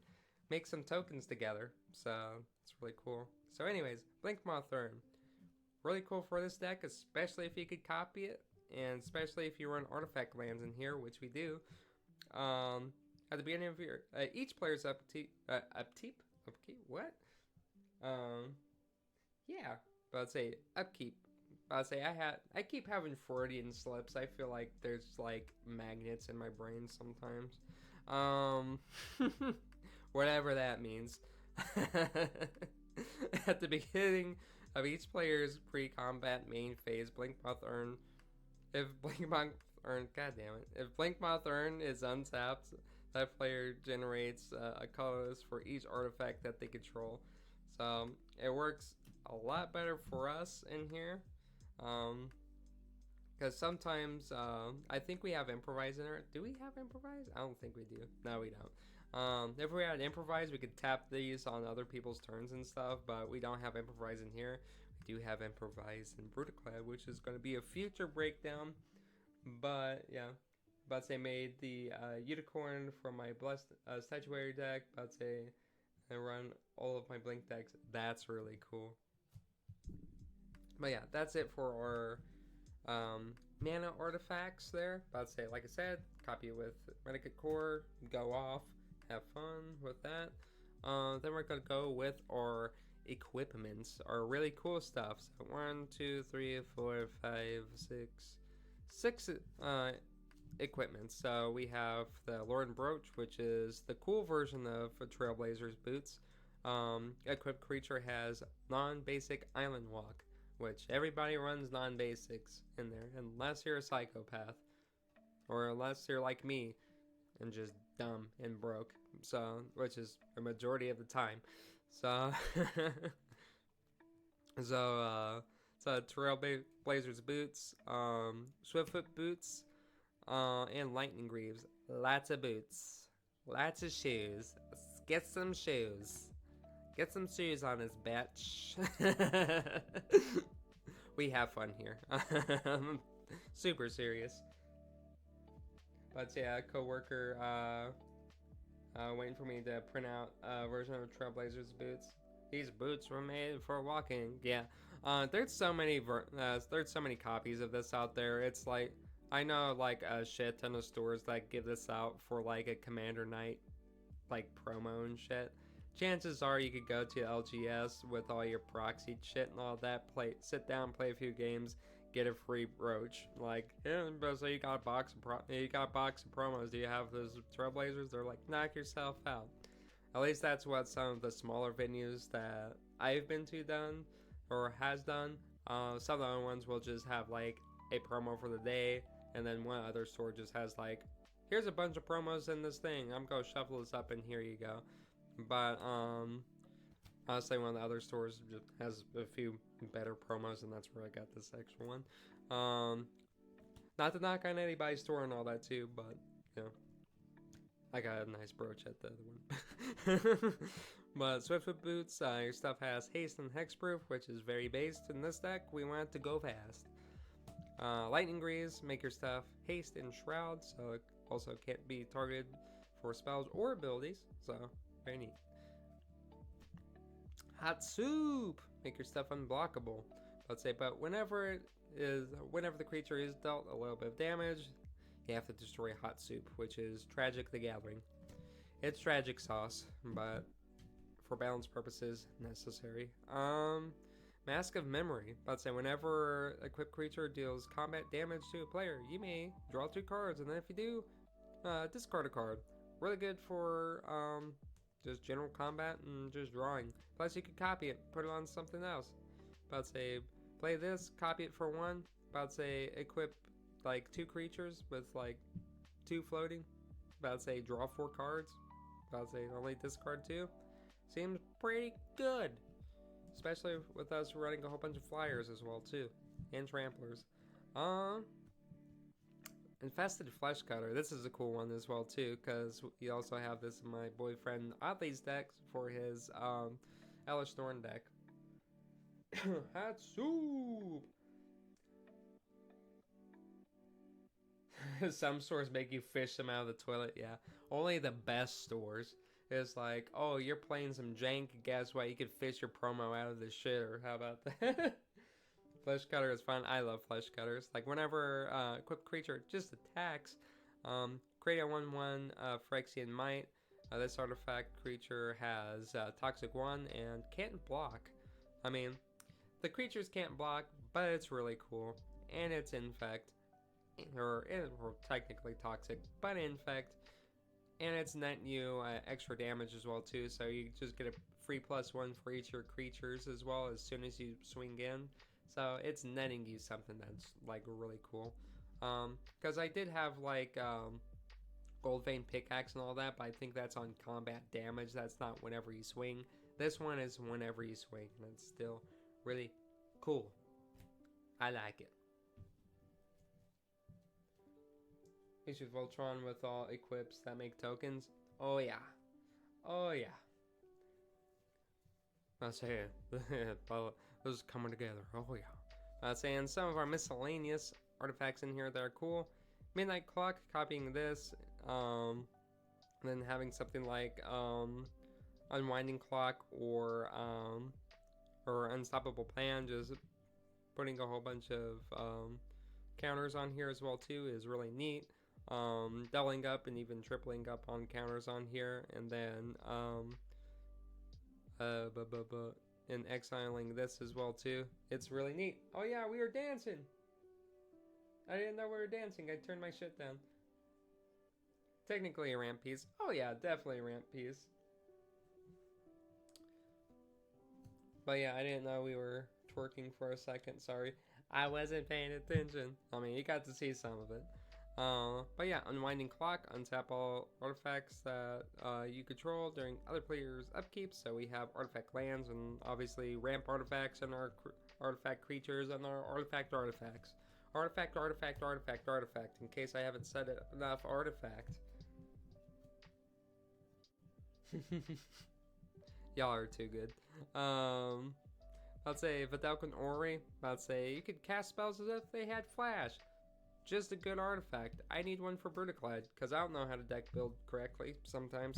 make some tokens together. So it's really cool. So anyways, Blink Moth Urn, really cool for this deck, especially if you could copy it, and especially if you run artifact lands in here, which we do. At the beginning of your each player's upkeep. What? Yeah, but I'd say upkeep. I'd say I keep having Freudian slips. I feel like there's like magnets in my brain sometimes. Whatever that means. At the beginning of each player's pre-combat main phase, Blink Moth Urn. If Blink Moth Urn, if Blink Moth Urn is untapped, that player generates a colorless for each artifact that they control. So it works a lot better for us in here. Because sometimes, I think we have Improvise in it. Do we have Improvise? I don't think we do. No, we don't. If we had Improvise, we could tap these on other people's turns and stuff, but we don't have Improvise in here. We do have Improvise in Brutaclad, which is going to be a future breakdown. But, yeah. But say made the Unicorn from my Blessed Statuary deck. But say I run all of my Blink decks. That's really cool. But yeah, that's it for our mana artifacts there. About to say, like I said, copy it with Renegade Core, go off, have fun with that. Then we're gonna go with our equipments, our really cool stuff. So 1, 2, 3, 4, 5, 6 equipment. So we have the Lord and Brooch, which is the cool version of Trailblazer's boots. Equipped creature has non-basic island walk, which everybody runs non-basics in there, unless you're a psychopath, or unless you're like me and just dumb and broke. So, which is a majority of the time. So, so Trailblazer's boots, Swiftfoot boots, and Lightning Greaves. Lots of boots. Lots of shoes. Get some shoes. Get some shoes on this bitch. We have fun here. Super serious. But yeah, coworker waiting for me to print out a version of Trailblazer's boots. These boots were made for walking. Yeah. There's so many copies of this out there. It's like, I know like a shit ton of stores that give this out for like a Commander Night like promo and shit. Chances are you could go to LGS with all your proxy shit and all that, sit down, play a few games, get a free brooch. Like, yeah, so you got a box of promos. Do you have those Trailblazers? They're like, knock yourself out. At least that's what some of the smaller venues that I've been to done or has done. Some of the other ones will just have like a promo for the day, and then one other store just has like, here's a bunch of promos in this thing. I'm gonna shuffle this up and here you go. But honestly, one of the other stores just has a few better promos, and that's where I got this extra one. Not to knock on anybody's store and all that too, but you know, I got a nice brooch at the other one. But Swiftfoot boots, your stuff has haste and hexproof, which is very based in this deck. We want it to go fast. Lightning Greaves make your stuff haste and shroud, so it also can't be targeted for spells or abilities. So very neat. Hot Soup! Make your stuff unblockable. Let's say, but whenever the creature is dealt a little bit of damage, you have to destroy Hot Soup, which is Tragic the Gathering. It's tragic sauce, but for balance purposes, necessary. Mask of Memory. Let's say, whenever a equipped creature deals combat damage to a player, you may draw 2 cards, and then if you do, discard a card. Really good for just general combat and just drawing. Plus you could copy it, put it on something else. About say play this, copy it for 1. About say equip like 2 creatures with like 2 floating. About say draw 4 cards. About say only discard 2. Seems pretty good. Especially with us running a whole bunch of flyers as well too. And tramplers. Infested Flesh Cutter. This is a cool one as well too, because you also have this in my boyfriend Oddly's deck for his Elish Thorn deck. Hot Soup! Some stores make you fish them out of the toilet, yeah. Only the best stores. It's like, oh, you're playing some jank, guess what? You could fish your promo out of the shitter. How about that? Flesh Cutter is fun. I love Flesh Cutters. Like, whenever equipped creature just attacks, create a 1/1 Phyrexian Might. This artifact creature has Toxic 1 and can't block. I mean, the creatures can't block, but it's really cool. And it's Infect. Or technically Toxic, but Infect. And it's netting you extra damage as well, too. So you just get a free +1 for each of your creatures as well as soon as you swing in. So it's netting you something that's like really cool. Because I did have like Gold Vein Pickaxe and all that, but I think that's on combat damage. That's not whenever you swing. This one is whenever you swing, and it's still really cool. I like it. Issued Voltron with all equips that make tokens. Oh yeah. Oh yeah. I'll say it. This is coming together. Oh yeah. Saying some of our miscellaneous artifacts in here that are cool. Midnight Clock, copying this. Then having something like Unwinding Clock or Unstoppable Plan. Just putting a whole bunch of counters on here as well too is really neat. Doubling up and even tripling up on counters on here, and then and exiling this as well too. It's really neat. Oh yeah, we were dancing. I didn't know we were dancing. I turned my shit down. Technically a ramp piece. Oh yeah, definitely a ramp piece. But yeah, I didn't know we were twerking for a second. Sorry. I wasn't paying attention. I mean, you got to see some of it. But yeah, Unwinding Clock, untap all artifacts that you control during other players' upkeep. So we have artifact lands and obviously ramp artifacts and our artifact creatures and our artifacts. Artifact, in case I haven't said it enough, artifact. Y'all are too good. I'd say Vidalcan Ori, I'd say you could cast spells as if they had flash. Just a good artifact. I need one for Brutaclad, because I don't know how to deck build correctly sometimes.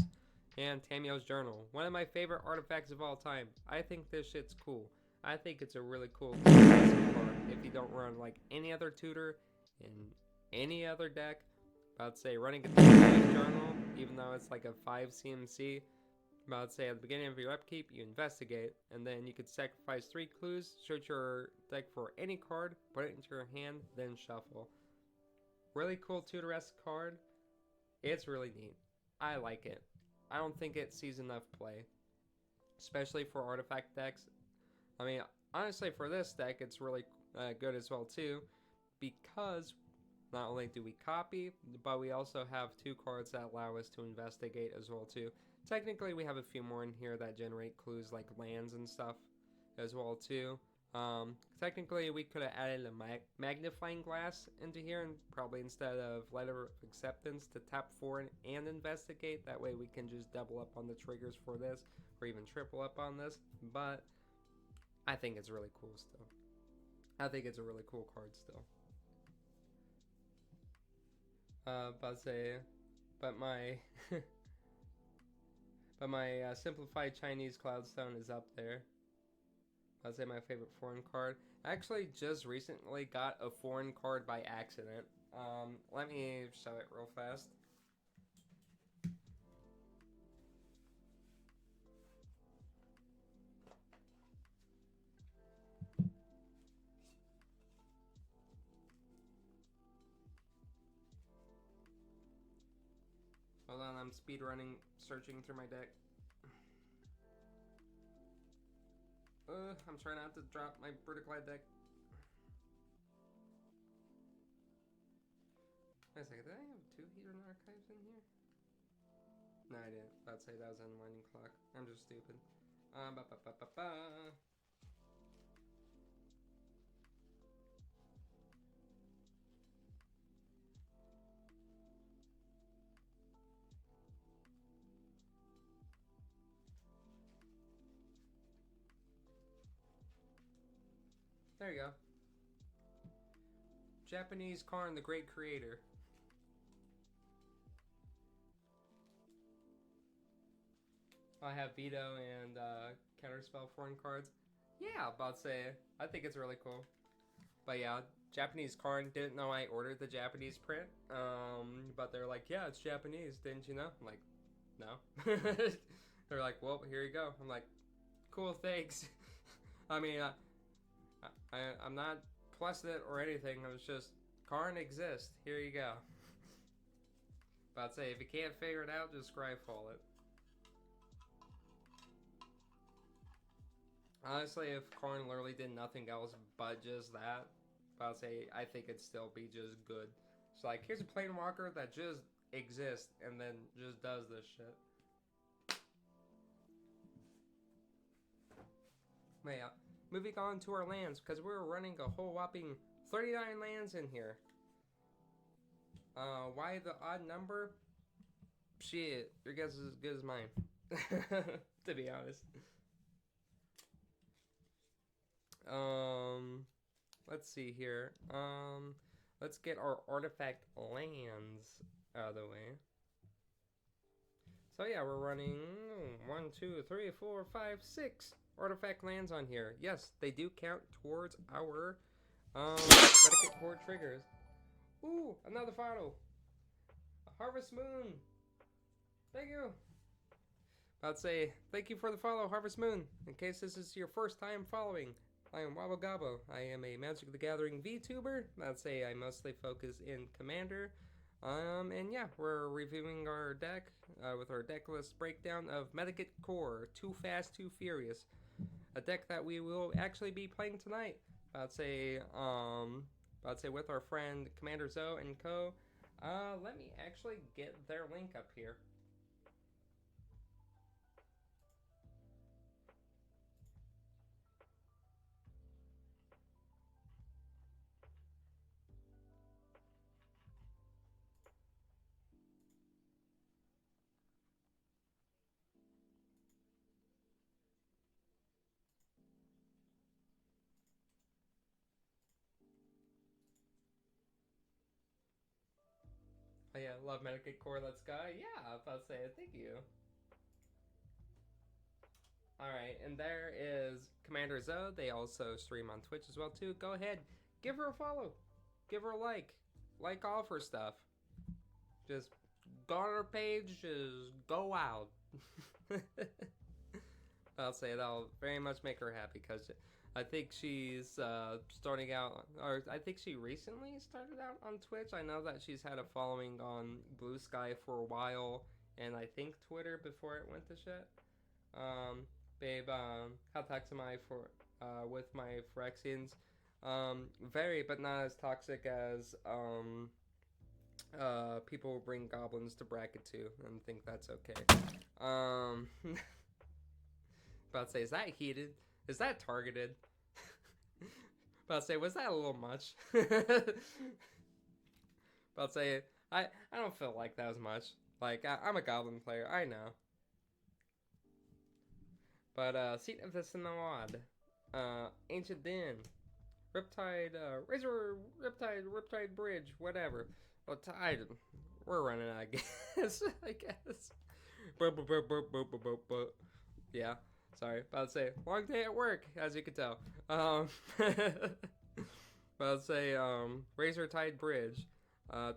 And Tamio's Journal, one of my favorite artifacts of all time. I think this shit's cool. I think it's a really cool card if you don't run like any other tutor in any other deck. I'd say running a Tamio's Journal, even though it's like a 5 CMC, I'd say at the beginning of your upkeep, you investigate, and then you could sacrifice 3 clues, search your deck for any card, put it into your hand, then shuffle. Really cool tutor-esque card. It's really neat. I like it. I don't think it sees enough play, especially for artifact decks. I mean, honestly, for this deck, it's really good as well too, because not only do we copy, but we also have 2 cards that allow us to investigate as well too. Technically, we have a few more in here that generate clues like lands and stuff as well too. Technically, we could have added a magnifying glass into here, and probably instead of letter of acceptance to tap 4 and investigate. That way we can just double up on the triggers for this, or even triple up on this. But I think it's really cool still. I think it's a really cool card still. But my but my simplified Chinese Cloudstone is up there. I'd say my favorite foreign card. I actually just recently got a foreign card by accident. Let me show it real fast. Hold on, I'm speedrunning, searching through my deck. I'm trying not to drop my Brutaclad deck. Wait a second, did I have 2 Hidden Archives in here? No, I didn't. I'd say that was Unwinding Clock. I'm just stupid. There you go. Japanese Karn, the Great Creator. I have Veto and Counterspell foreign cards. Yeah, about to say, I think it's really cool. But yeah, Japanese Karn, didn't know I ordered the Japanese print. But they're like, yeah, it's Japanese, didn't you know? I'm like, no. They're like, well, here you go. I'm like, cool, thanks. I mean, I'm not plussing it or anything. I was just, Karn exists. Here you go. But I'd say if you can't figure it out, just Scryfall it. Honestly, if Karn literally did nothing else but just that, I'd say I think it'd still be just good. It's like, here's a Planewalker that just exists and then just does this shit. But yeah. Moving on to our lands, because we're running a whole whopping 39 lands in here. Why the odd number? Shit, your guess is as good as mine. To be honest. Let's see here. Let's get our artifact lands out of the way. So yeah, we're running 1, 2, 3, 4, 5, 6 artifact lands on here. Yes, they do count towards our Predicate core triggers. Ooh, another follow. Harvest Moon. Thank you. I'd say thank you for the follow, Harvest Moon. In case this is your first time following, I am Wabo Gabo. I am a Magic the Gathering VTuber. I'd say I mostly focus in Commander. And yeah, we're reviewing our deck with our deck list breakdown of Medikit Core, Too Fast, Too Furious. A deck that we will actually be playing tonight. I'd say with our friend Commander Zoe and co. Let me actually get their link up here. Oh yeah, love Medikit Core, let's go. Yeah, I was about to say it, thank you. Alright, and there is Commander Zoe. They also stream on Twitch as well too. Go ahead, give her a follow. Give her a like. Like all of her stuff. Just go on her page, just go wild. I'll say that'll very much make her happy because I think she's starting out, or I think she recently started out on Twitch. I know that she's had a following on Blue Sky for a while, and I think Twitter before it went to shit. Babe, how toxic am I for with my Phyrexians? Very, but not as toxic as people bring goblins to bracket 2 and think that's okay. About to say, is that heated? Is that targeted? About to say, was that a little much? About to say, I don't feel like that was much. Like, I'm a goblin player, I know. But, Seat of the Synod, Ancient Den, Riptide, Riptide Bridge, whatever. Well, Tide, we're running out of gas, I guess. Yeah, sorry, about to say, long day at work, as you can tell. About to say, Razor Tide Bridge,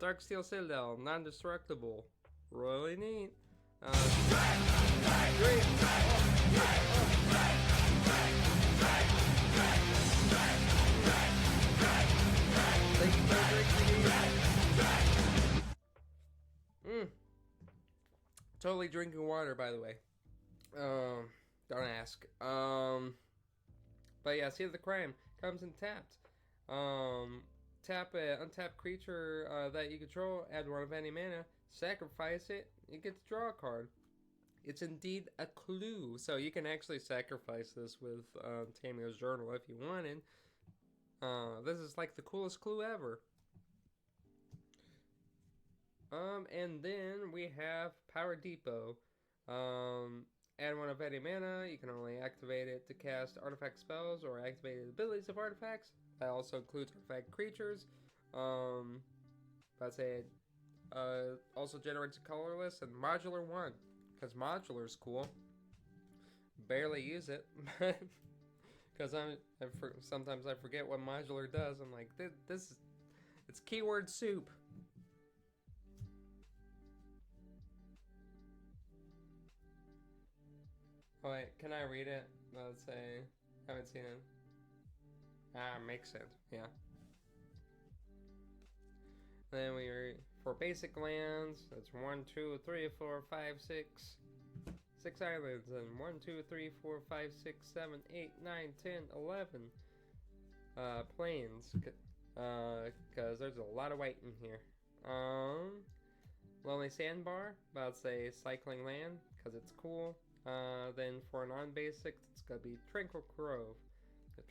Dark Steel Citadel, Non-Destructible, really neat. Great. Totally drinking water, by the way. Don't ask. But yeah, Seat of the Crime comes in tapped. Tap an untapped creature that you control, add 1 of any mana, sacrifice it, you get to draw a card. It's indeed a clue. So you can actually sacrifice this with Tamio's Journal if you wanted. This is like the coolest clue ever. And then we have Power Depot. Add 1 of any mana. You can only activate it to cast artifact spells or activate the abilities of artifacts. That also includes artifact creatures. I'd say it also generates a colorless and modular 1. Because modular's cool. Barely use it. Because sometimes I forget what modular does. I'm like, it's keyword soup. Oh wait, can I read it? Let's say, I haven't seen it. Makes sense, yeah. Then for basic lands, it's 1, 2, 3, 4, 5, 6. 6 islands, and 1, 2, 3, 4, 5, 6, 7, 8, 9, 10, 11 plains. Because there's a lot of white in here. Lonely Sandbar, about to say Cycling Land, because it's cool. Then for non-basics, it's gonna be Tranquil Grove.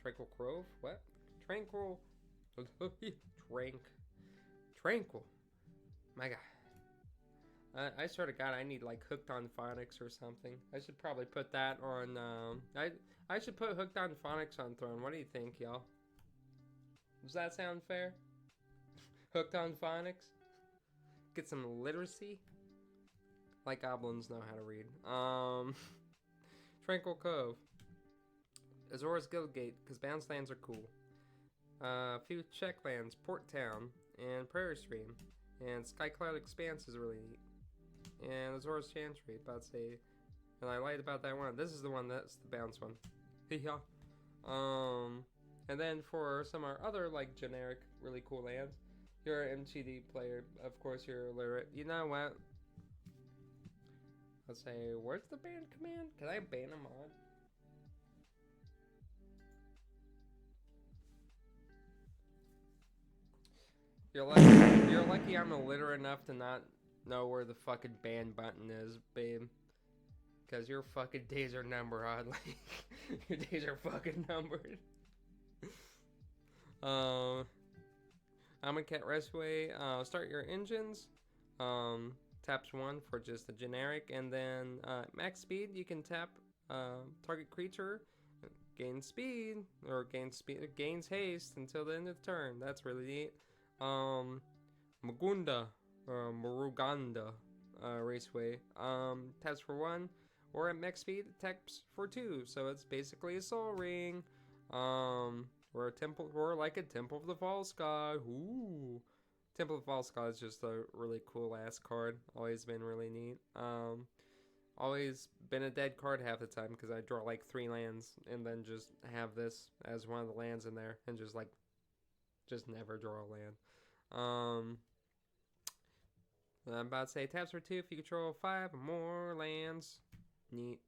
Tranquil Grove? What? Tranquil. Tranquil. My god. I swear to god, I need like Hooked on Phonics or something. I should probably put that on, I should put Hooked on Phonics on Throne. What do you think, y'all? Does that sound fair? Hooked on Phonics? Get some literacy? Like goblins know how to read. Tranquil Cove. Azor's Guildgate, because bounce lands are cool. A few check lands, Port Town, and Prairie Stream. And Sky Cloud Expanse is really neat. And Azor's Chantry, about to say. And I lied about that one. This is the one that's the bounce one. Yeah. And then for some of our other like generic, really cool lands, you're an MTD player. Of course, you're illiterate. You know what? Let's say, where's the ban command? Can I ban a mod? You're lucky I'm illiterate enough to not know where the fucking ban button is, babe. Because your fucking days are numbered, oddly. Your days are fucking numbered. I'm a cat raceway. Start your engines. Taps 1 for just a generic, and then max speed. You can tap target creature, gains speed gains haste until the end of the turn. That's really neat. Maruganda raceway. Taps for 1, or at max speed taps for 2. So it's basically a soul ring. Or a temple, or like a Temple of the False God. Ooh. Temple of the False God is just a really cool ass card. Always been really neat. Always been a dead card half the time because I draw like 3 lands and then just have this as one of the lands in there and just never draw a land. I'm about to say taps for 2 if you control 5 or more lands. Neat.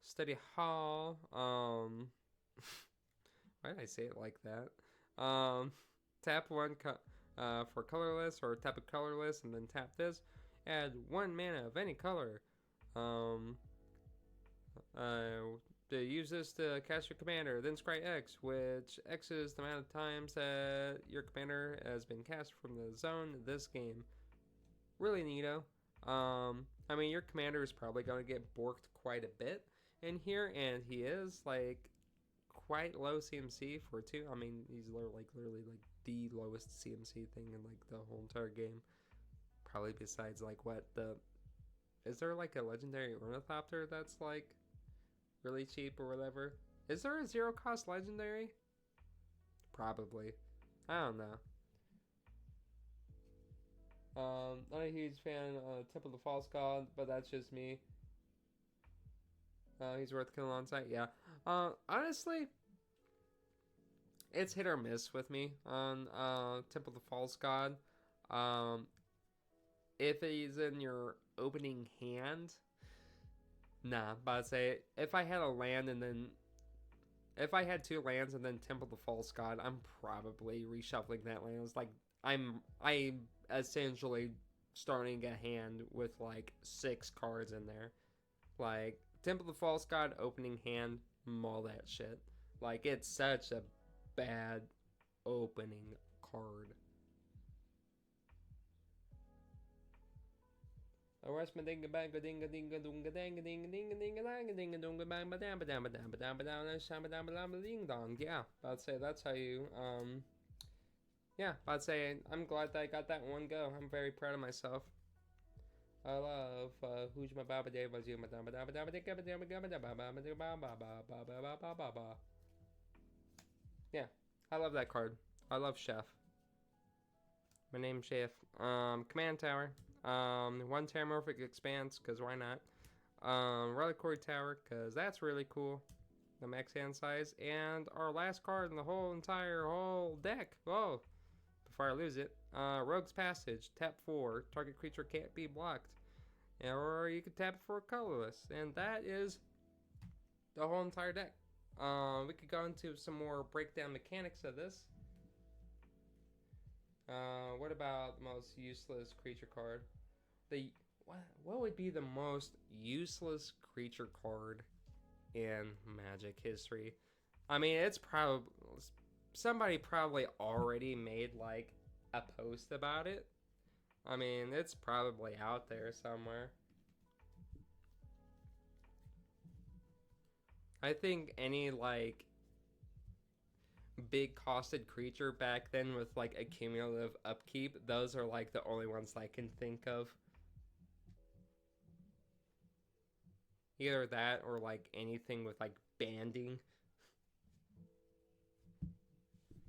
Study Hall. Why did I say it like that? Tap 1 for colorless, or tap a colorless and then tap this. Add 1 mana of any color. To use this to cast your commander, then scry X, which X is the amount of times that your commander has been cast from the zone this game. Really neato. I mean, your commander is probably going to get borked quite a bit in here, and he is like quite low CMC for 2. I mean, he's literally like the lowest CMC thing in like the whole entire game. Probably besides like is there like a legendary ornithopter that's like really cheap or whatever? Is there a 0 cost legendary? Probably. I don't know. Not a huge fan of Temple of the False God, but that's just me. He's worth killing on site, yeah. Honestly, it's hit or miss with me on Temple of the False God. If he's in your opening hand, nah. But I'd say if I had a land and then if I had 2 lands and then Temple of the False God, I'm probably reshuffling that land. It's like I'm essentially starting a hand with like 6 cards in there. Like Temple of the False God opening hand, all that shit. Like it's such a bad opening card. Yeah, I'd say that's how you yeah, I'd say I'm glad that I got that one go. I'm very proud of myself. I love who's my baba day was you yeah, I love that card. I love Chef. My name's Chef. Command Tower. 1 Terramorphic Expanse, because why not? Reliquary Tower, because that's really cool. The max hand size. And our last card in the whole deck. Oh, before I lose it. Rogue's Passage. Tap 4. Target creature can't be blocked. Or you could tap it for a colorless. And that is the whole entire deck. We could go into some more breakdown mechanics of this. What about the most useless creature card? What would be the most useless creature card in Magic history? I mean, it's probably somebody probably already made like a post about it. I mean, it's probably out there somewhere. I think any like big costed creature back then with like a cumulative upkeep, those are like the only ones I can think of. Either that or like anything with like banding.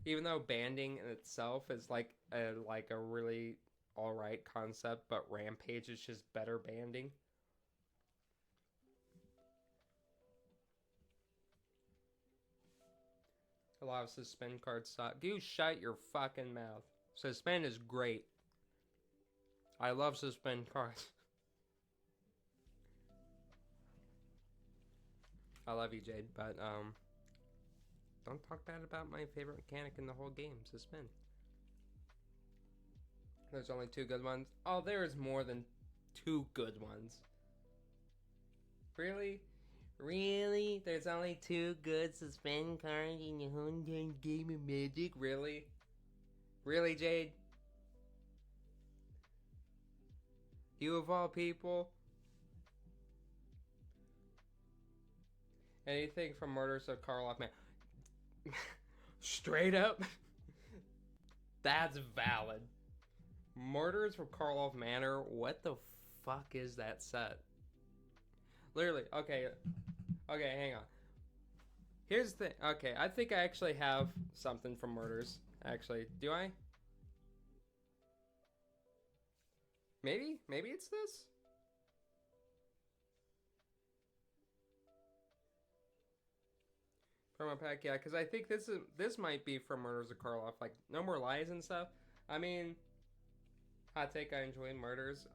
Even though banding in itself is like a really alright concept, but Rampage is just better banding. A lot of suspend cards suck. You shut your fucking mouth. Suspend is great. I love suspend cards. I love you, Jade, but don't talk bad about my favorite mechanic in the whole game, suspend. There's only 2 good ones. Oh, there's more than 2 good ones. Really? Really? There's only 2 good suspend cards in the whole entire game of Magic? Really? Really, Jade? You of all people? Anything from Murders of Karloff, man. Straight up? That's valid. Murders from Karloff Manor? What the fuck is that set? Literally, okay, hang on. Here's the thing. Okay, I think I actually have something from Murders. Actually, do I? Maybe it's this? Promo pack, yeah, because I think this might be from Murders of Karloff, like No More Lies and stuff. I mean, hot take, I enjoy Murders.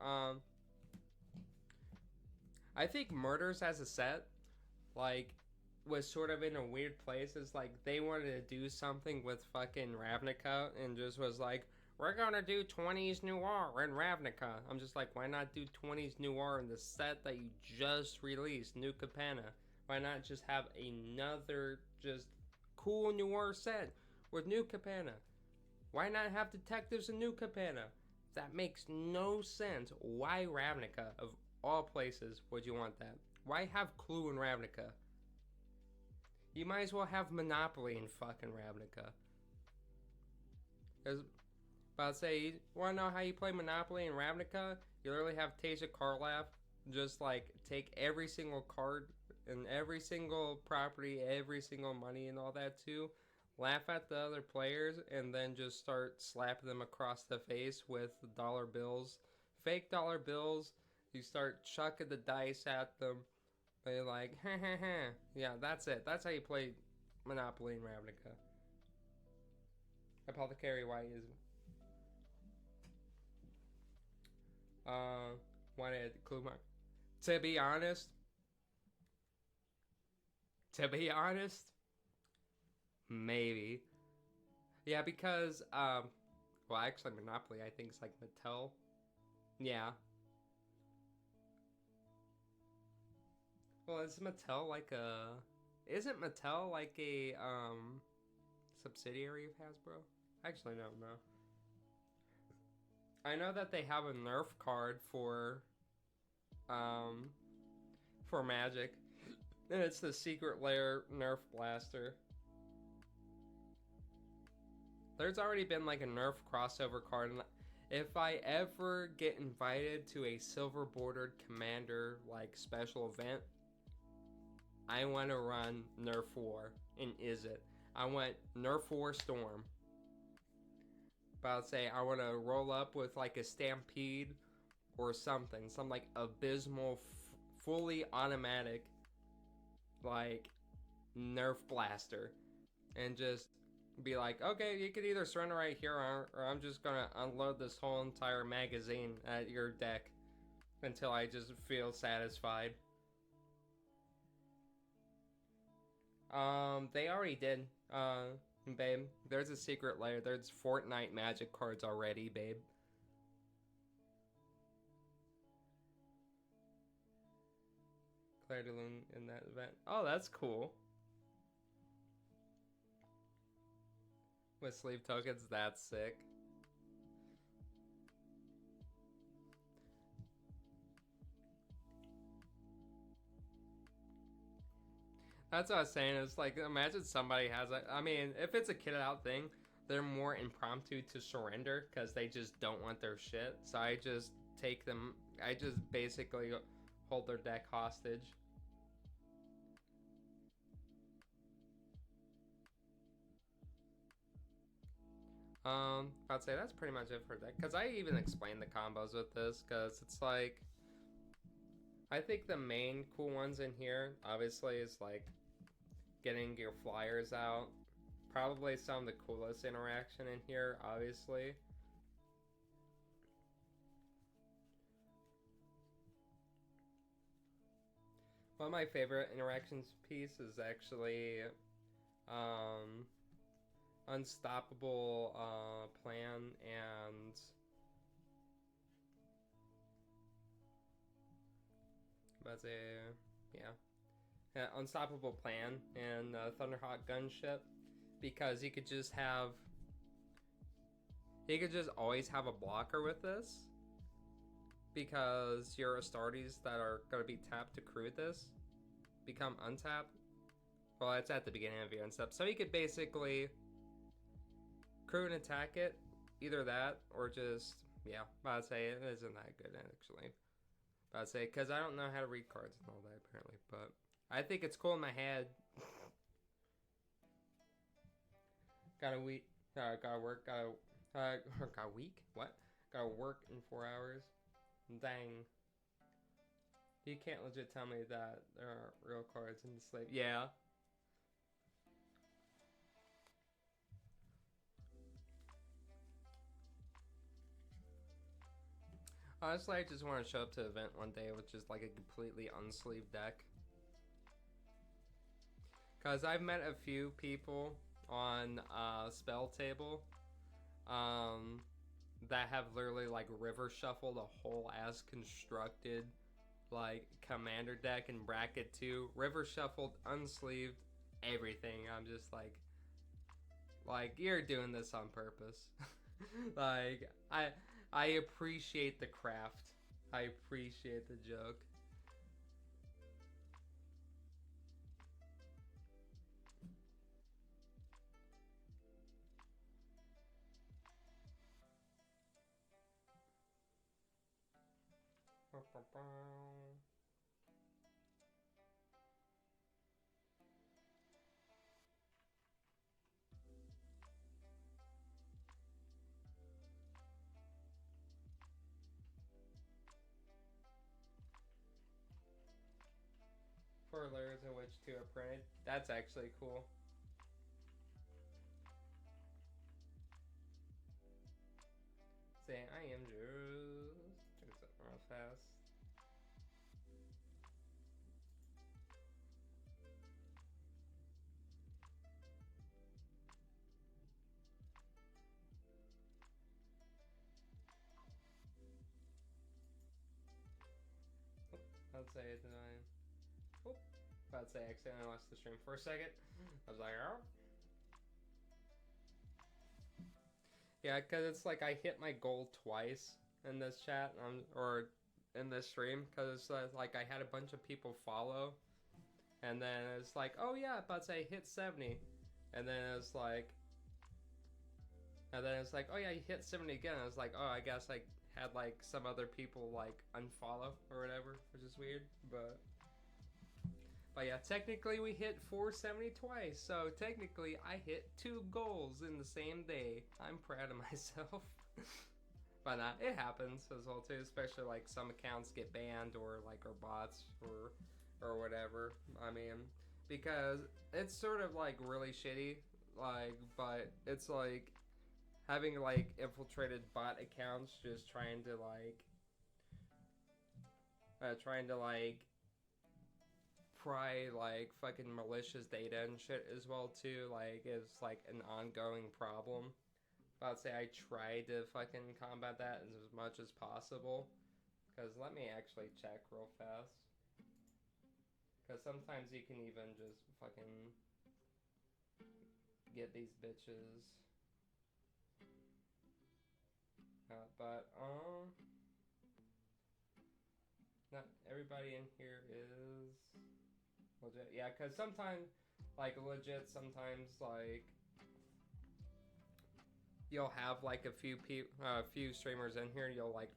I think Murders as a set, like, was sort of in a weird place. It's like they wanted to do something with fucking Ravnica and just was like, we're gonna do 20s Noir in Ravnica. I'm just like, why not do 20s Noir in the set that you just released, New Capenna? Why not just have another just cool Noir set with New Capenna? Why not have detectives in New Capenna? That makes no sense. Why Ravnica? Of all places would you want that? Why have Clue in Ravnica? You might as well have Monopoly in fucking Ravnica. But I'd say, you want to know how you play Monopoly in Ravnica? You literally have Tasia Karloff just like take every single card and every single property, every single money and all that too, laugh at the other players, and then just start slapping them across the face with dollar bills. Fake dollar bills. You start chucking the dice at them. They're like, ha ha ha. Yeah, that's it. That's how you play Monopoly in Ravnica. Apothecary White is... wanted Clue Mark. To be honest, maybe. Yeah, because, well, actually, Monopoly, I think, is like Mattel. Yeah. Well, is Mattel like a... Isn't Mattel like a, subsidiary of Hasbro? Actually, no. I know that they have a Nerf card for Magic. And it's the Secret Lair Nerf Blaster. There's already been like a Nerf crossover card, and if I ever get invited to a silver bordered Commander like special event, I want to run Nerf War in Is It. I want Nerf War Storm. But I'd say I want to roll up with like a Stampede or something, some like abysmal, fully automatic like Nerf blaster, and just be like, okay, you could either surrender right here, or I'm just gonna unload this whole entire magazine at your deck until I just feel satisfied. They already did. Babe, there's a secret layer. There's Fortnite Magic cards already, babe. Claire de Lune in that event. Oh, that's cool. With sleeve tokens, that's sick. That's what I was saying. It's like, imagine somebody has a... I mean, if it's a kitted out thing, they're more impromptu to surrender because they just don't want their shit. So I just take them... I just basically hold their deck hostage. I'd say that's pretty much it for that. Because I even explained the combos with this, because it's like, I think the main cool ones in here, obviously, is like getting your flyers out. Probably some of the coolest interaction in here, obviously. One of my favorite interactions piece is actually Unstoppable Plan and that's yeah, Unstoppable Plan and Thunderhawk Gunship, because you could just always have a blocker with this, because your Astartes that are going to be tapped to crew this become untapped. Well, it's at the beginning of your unstep, so you could basically crew and attack it, either that or just, yeah, I'd say it isn't that good actually. I'd say, because I don't know how to read cards and all that apparently, but I think it's cool in my head. Gotta week, gotta work, got week? What? Gotta work in 4 hours? Dang. You can't legit tell me that there aren't real cards in the slave. Yeah. Honestly, I just want to show up to an event one day with just like a completely unsleeved deck. Because I've met a few people on Spell Table that have literally like river shuffled a whole ass constructed like commander deck in bracket 2. River shuffled, unsleeved, everything. I'm just like you're doing this on purpose. Like I appreciate the craft. I appreciate the joke. Four layers in which 2 are printed. That's actually cool. Say I am just check this out real fast. I'd say it tonight. Oop. I'd say I accidentally lost the stream for a second. I was like, oh. Yeah, because it's like I hit my goal twice in this chat, or in this stream, because it's like I had a bunch of people follow, and then it's like, oh yeah, but say hit 70, and then it's like, oh yeah, you hit 70 again. I was like, oh, I guess I had like some other people like unfollow or whatever, which is weird, but yeah, technically we hit 470 twice, so technically I hit 2 goals in the same day. I'm proud of myself. But it happens as well too, especially like some accounts get banned or like are bots or whatever. I mean, because it's sort of like really shitty, like, but it's like having like infiltrated bot accounts just trying to pry like fucking malicious data and shit as well too, like is like an ongoing problem. But I'd say I try to fucking combat that as much as possible. Because let me actually check real fast. Because sometimes you can even just fucking get these bitches. But not everybody in here is legit. Yeah, because sometimes, like legit, sometimes like you'll have like a few streamers in here. You'll like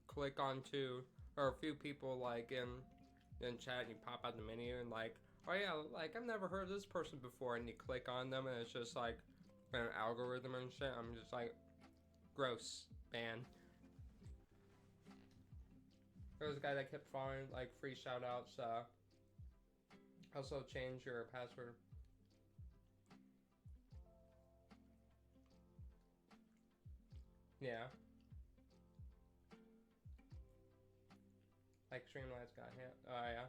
click onto, or a few people like in chat, and you pop out the menu and like, oh yeah, like I've never heard of this person before, and you click on them, and it's just like an algorithm and shit. I'm just like, gross, ban. There was a guy that kept following like free shout outs. Also change your password. Yeah. Like Streamlabs got hit. Oh yeah.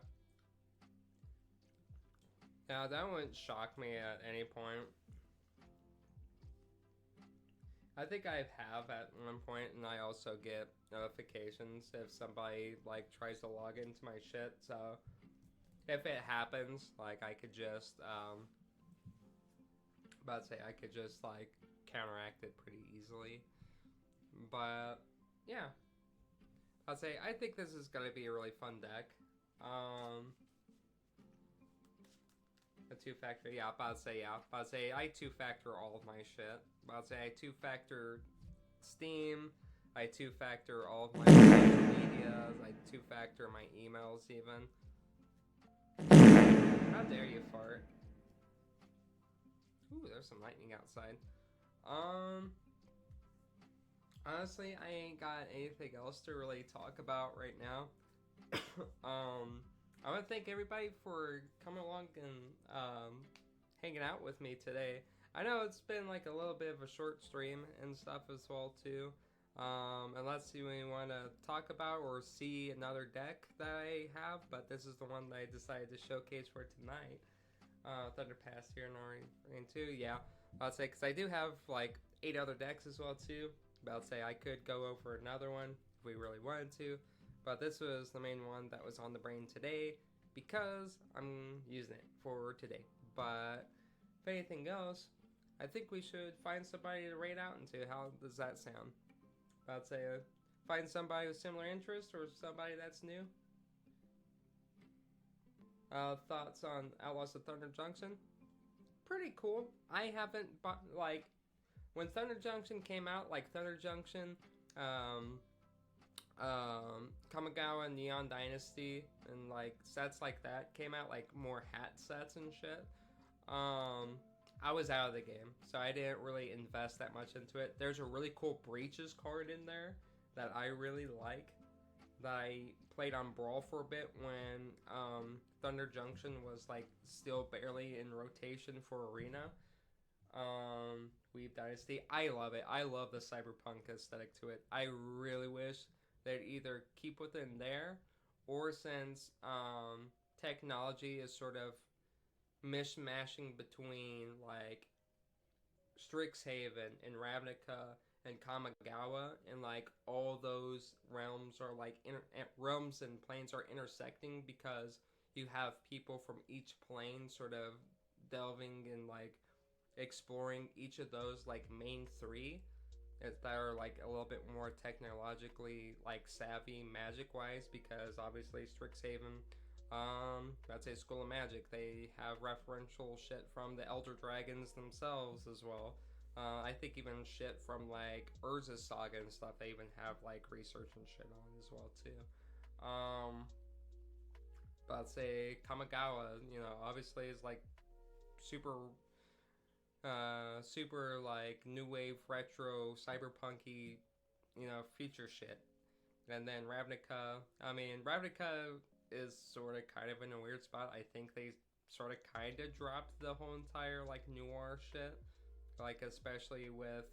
Yeah, that wouldn't shock me at any point. I think I have at one point, and I also get notifications if somebody like tries to log into my shit. So if it happens, like I could just about to say I could just like counteract it pretty easily. But yeah, I'd say I think this is gonna be a really fun deck. A two-factor, yeah, about to say I two-factor all of my shit. About to say I two-factor Steam, I two-factor all of my social medias, I two-factor my emails even. How dare you fart? Ooh, there's some lightning outside. Honestly, I ain't got anything else to really talk about right now. I want to thank everybody for coming along and hanging out with me today. I know it's been like a little bit of a short stream and stuff as well too. Unless you want to talk about or see another deck that I have, but this is the one that I decided to showcase for tonight. Thunderpass here and Rain 2, yeah. I'd say because I do have like 8 other decks as well too. About to say I could go over another one if we really wanted to, but this was the main one that was on the brain today because I'm using it for today. But if anything goes, I think we should find somebody to raid out into. How does that sound? About to say find somebody with similar interest or somebody that's new. Thoughts on Outlaws of Thunder Junction? Pretty cool. I haven't bought like when Thunder Junction came out, like Thunder Junction, Kamigawa Neon Dynasty, and like sets like that came out, like more hat sets and shit. I was out of the game, so I didn't really invest that much into it. There's a really cool Breaches card in there that I really like, that I played on Brawl for a bit when Thunder Junction was like still barely in rotation for Arena. Weeb Dynasty, I love it. I love the cyberpunk aesthetic to it. I really wish they'd either keep within there, or since technology is sort of mishmashing between like Strixhaven and Ravnica and Kamigawa, and like all those realms are like realms and planes are intersecting because you have people from each plane sort of delving and like exploring each of those like main 3 that are like a little bit more technologically like savvy magic wise, because obviously Strixhaven, I'd say School of Magic, they have referential shit from the Elder Dragons themselves as well. I think even shit from like Urza's Saga and stuff, they even have like research and shit on as well too. But I'd say Kamigawa, you know, obviously is like super like new wave retro cyberpunky, you know, future shit. And then Ravnica, I mean, Ravnica is sort of kind of in a weird spot. I think they sort of kind of dropped the whole entire like noir shit, like especially with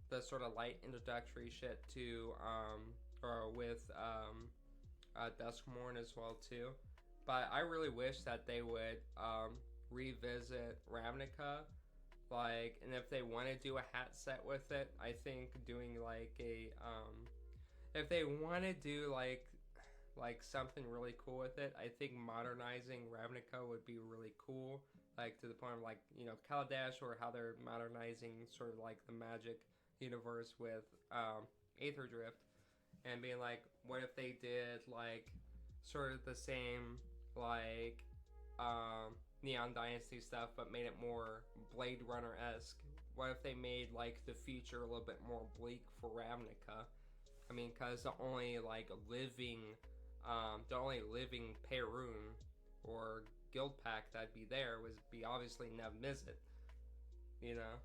the sort of light introductory shit to or with Duskmorn as well too. But I really wish that they would revisit Ravnica, like, and if they want to do a hat set with it, I think doing like a if they want to do like something really cool with it, I think modernizing Ravnica would be really cool, like to the point of like, you know, Kaladesh, or how they're modernizing sort of like the Magic universe with Aether Drift, and being like, what if they did like sort of the same like Neon Dynasty stuff, but made it more Blade Runner-esque? What if they made like the future a little bit more bleak for Ravnica? I mean, because the only living Perun or guild pack that'd be there would be obviously Nev Mizzet, you know.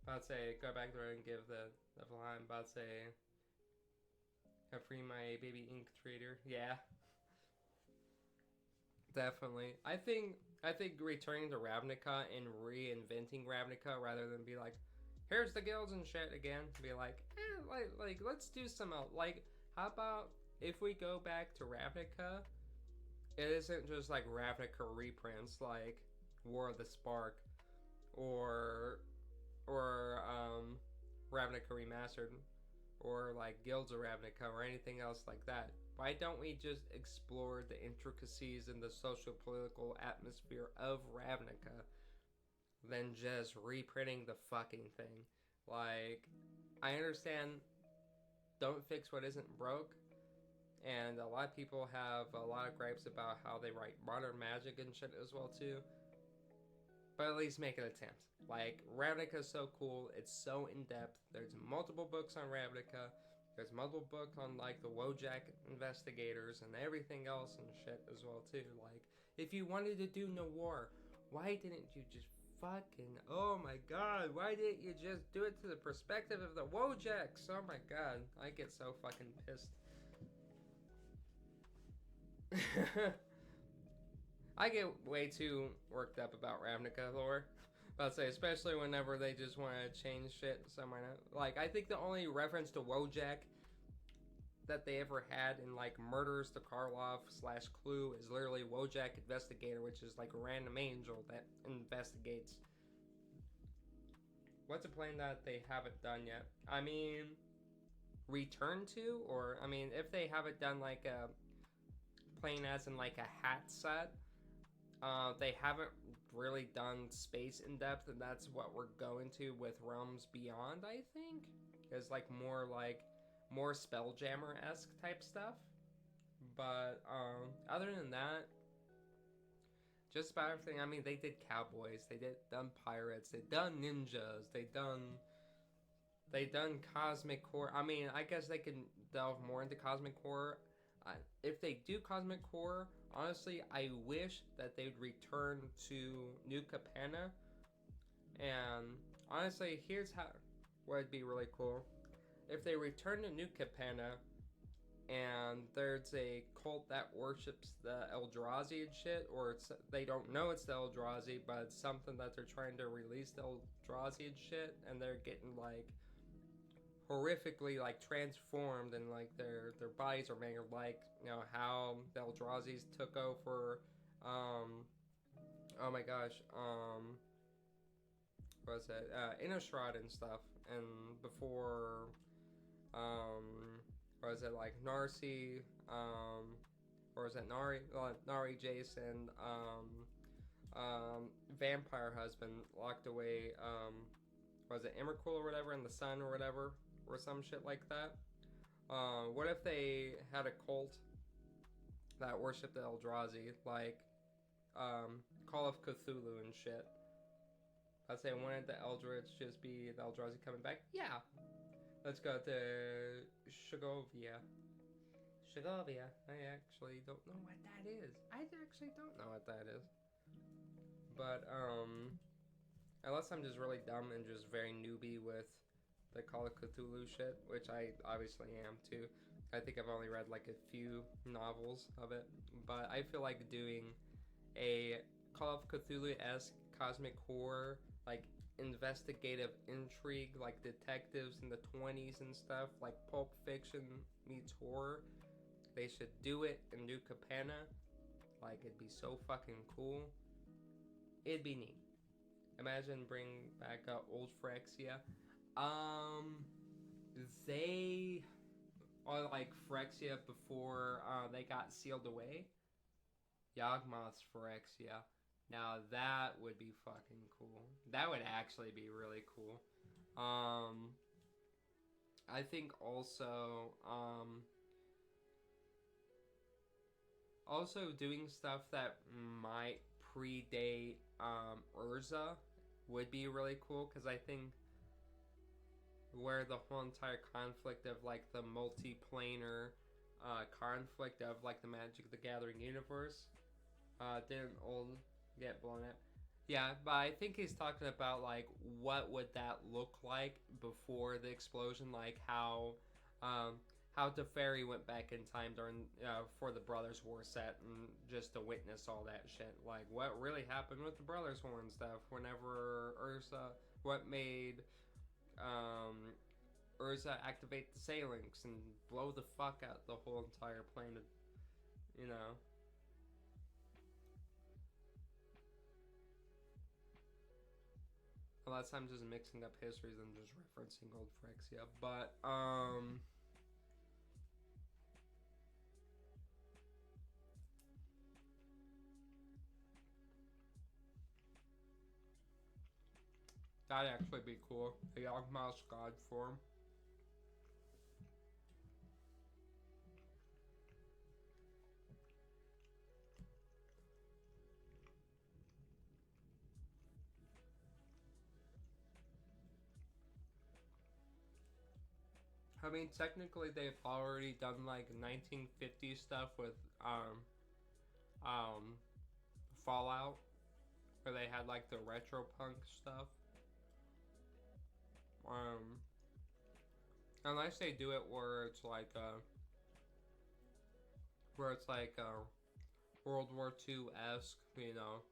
About to say, go back there and give the line. About to say, free my baby ink trader. Yeah, definitely. I think returning to Ravnica and reinventing Ravnica rather than be like, here's the guilds and shit again. Be like, like let's do some like, how about if we go back to Ravnica? It isn't just like Ravnica reprints like War of the Spark or Ravnica Remastered or like Guilds of Ravnica or anything else like that. Why don't we just explore the intricacies and the social political atmosphere of Ravnica than just reprinting the fucking thing? Like, I understand don't fix what isn't broke, and a lot of people have a lot of gripes about how they write modern magic and shit as well too. But at least make an attempt. Like, Ravnica is so cool. It's so in-depth. There's multiple books on Ravnica. There's multiple books on, like, the Wojak investigators and everything else and shit as well, too. Like, if you wanted to do Noir, why didn't you just fucking... Oh, my God. Why didn't you just do it to the perspective of the Wojaks? Oh, my God. I get so fucking pissed. I get way too worked up about Ravnica lore. I'd say, especially whenever they just want to change shit somewhere. Like, I think the only reference to Wojak that they ever had in, like, Murders to Karlov / Clue is literally Wojak Investigator, which is, like, a random angel that investigates. What's a plane that they haven't done yet? I mean, return to? Or, I mean, if they haven't done, like, a plane as in, like, a hat set, they haven't really done space in depth, and that's what we're going to with Realms Beyond, I think. It's like more Spelljammer-esque type stuff. But other than that, just about everything. I mean, they did cowboys, they done pirates, they done ninjas, they done cosmic horror. I mean, I guess they can delve more into cosmic horror. If they do cosmic horror, honestly, I wish that they'd return to New Capenna. And honestly, here's how what would be really cool. If they return to New Capenna and there's a cult that worships the Eldrazi and shit, or they don't know it's the Eldrazi, but it's something that they're trying to release the Eldrazi and shit, and they're getting like horrifically like transformed, and like their bodies are made like, you know, how the Eldrazi's took over oh my gosh, what was it, Innistrad and stuff, and before what was it, like Narcy, or was it Nari Jason, Vampire Husband locked away, was it Emrakul or whatever in the sun or whatever, or some shit like that. What if they had a cult that worshipped the Eldrazi, like Call of Cthulhu and shit? I'd say, wouldn't the Eldritch just be the Eldrazi coming back? Yeah. Let's go to Shagovia. I actually don't know what that is. But, unless I'm just really dumb and just very newbie with the Call of Cthulhu shit, which I obviously am too. I think I've only read like a few novels of it, but I feel like doing a Call of Cthulhu-esque cosmic horror, like investigative intrigue, like detectives in the 20s and stuff, like Pulp Fiction meets horror. They should do it in New Capenna. Like, it'd be so fucking cool. It'd be neat. Imagine bring back old Phyrexia. They are like Phyrexia before they got sealed away. Yawgmoth's Phyrexia. Now that would be fucking cool. That would actually be really cool. I think also doing stuff that might predate Urza would be really cool, because I think where the whole entire conflict of like the multiplanar conflict of like the Magic the Gathering universe didn't all get blown up. Yeah, but I think he's talking about like what would that look like before the explosion, like um, how Teferi went back in time during for the Brothers War set, and just to witness all that shit, like what really happened with the Brothers War and stuff. Whenever Ursa, what made um, Ursa activate the Salinks and blow the fuck out the whole entire planet, you know. A lot of times just mixing up histories and just referencing old Phyrexia. But, that'd actually be cool. A Yawgmoth's god form. I mean, technically, they've already done like 1950s stuff with um, Fallout, where they had like the retro punk stuff. Um, Unless they do it where it's like World War II esque, you know.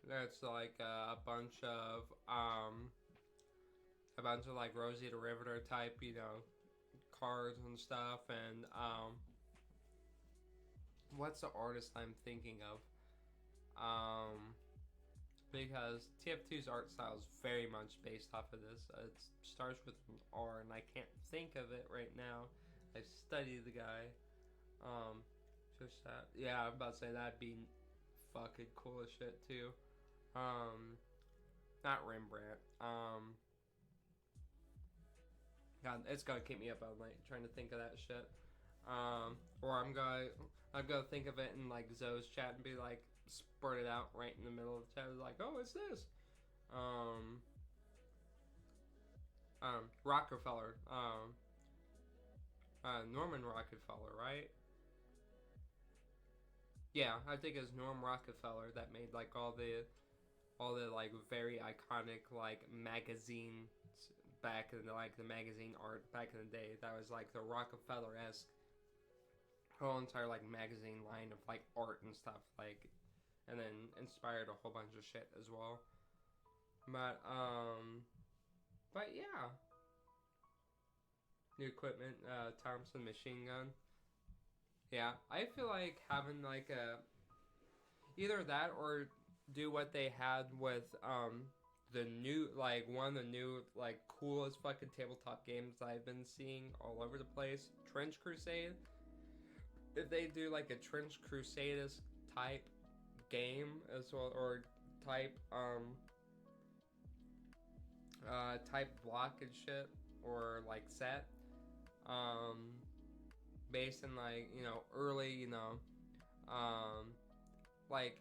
That's like a bunch of like Rosie the Riveter type, you know, cards and stuff, and what's the artist I'm thinking of? Because TF2's art style is very much based off of this. It starts with an R, and I can't think of it right now. I studied the guy. Just that. Yeah, I'm about to say that'd be fucking cool as shit too. Not Rembrandt. God, it's gonna keep me up all night trying to think of that shit. Or I'm gonna think of it in like Zoe's chat and be like, spurt it out right in the middle of the chat. Like, oh, it's this. Rockefeller. Norman Rockefeller, right? Yeah, I think it's Norm Rockefeller that made like all the like very iconic like magazine back in the magazine art back in the day. That was like the Rockefeller-esque whole entire like magazine line of like art and stuff, like, and then inspired a whole bunch of shit as well. But yeah, new equipment, Thompson machine gun. Yeah, I feel like having like a either that or do what they had with the new like one of the new like coolest fucking tabletop games I've been seeing all over the place, Trench Crusade. If they do like a Trench Crusade type game as well, or type type block and shit, or like set based in like, you know, early, you know, like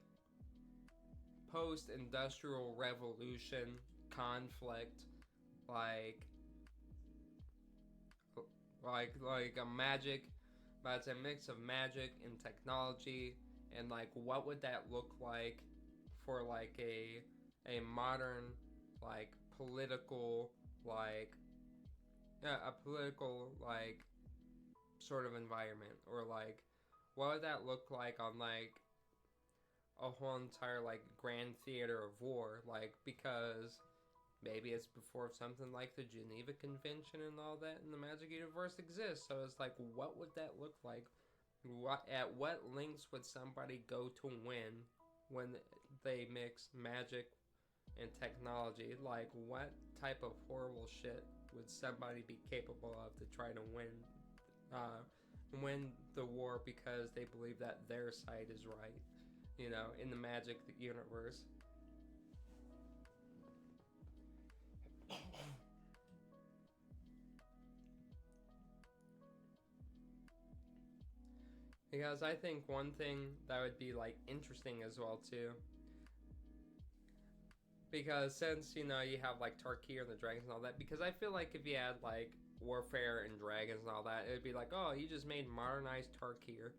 post-industrial revolution conflict, like a magic, but it's a mix of magic and technology, and like what would that look like for like a modern like political like a political like sort of environment, or like what would that look like on like a whole entire like grand theater of war, like, because maybe it's before something like the Geneva Convention and all that in the Magic universe exists. So it's like, what would that look like? At what lengths would somebody go to win when they mix magic and technology? Like, what type of horrible shit would somebody be capable of to try to win the war because they believe that their side is right? You know, in the Magic universe. Because I think one thing that would be like interesting as well too, because since, you know, you have like Tarkir and the dragons and all that, because I feel like if you had like warfare and dragons and all that, it would be like, oh, you just made modernized Tarkir.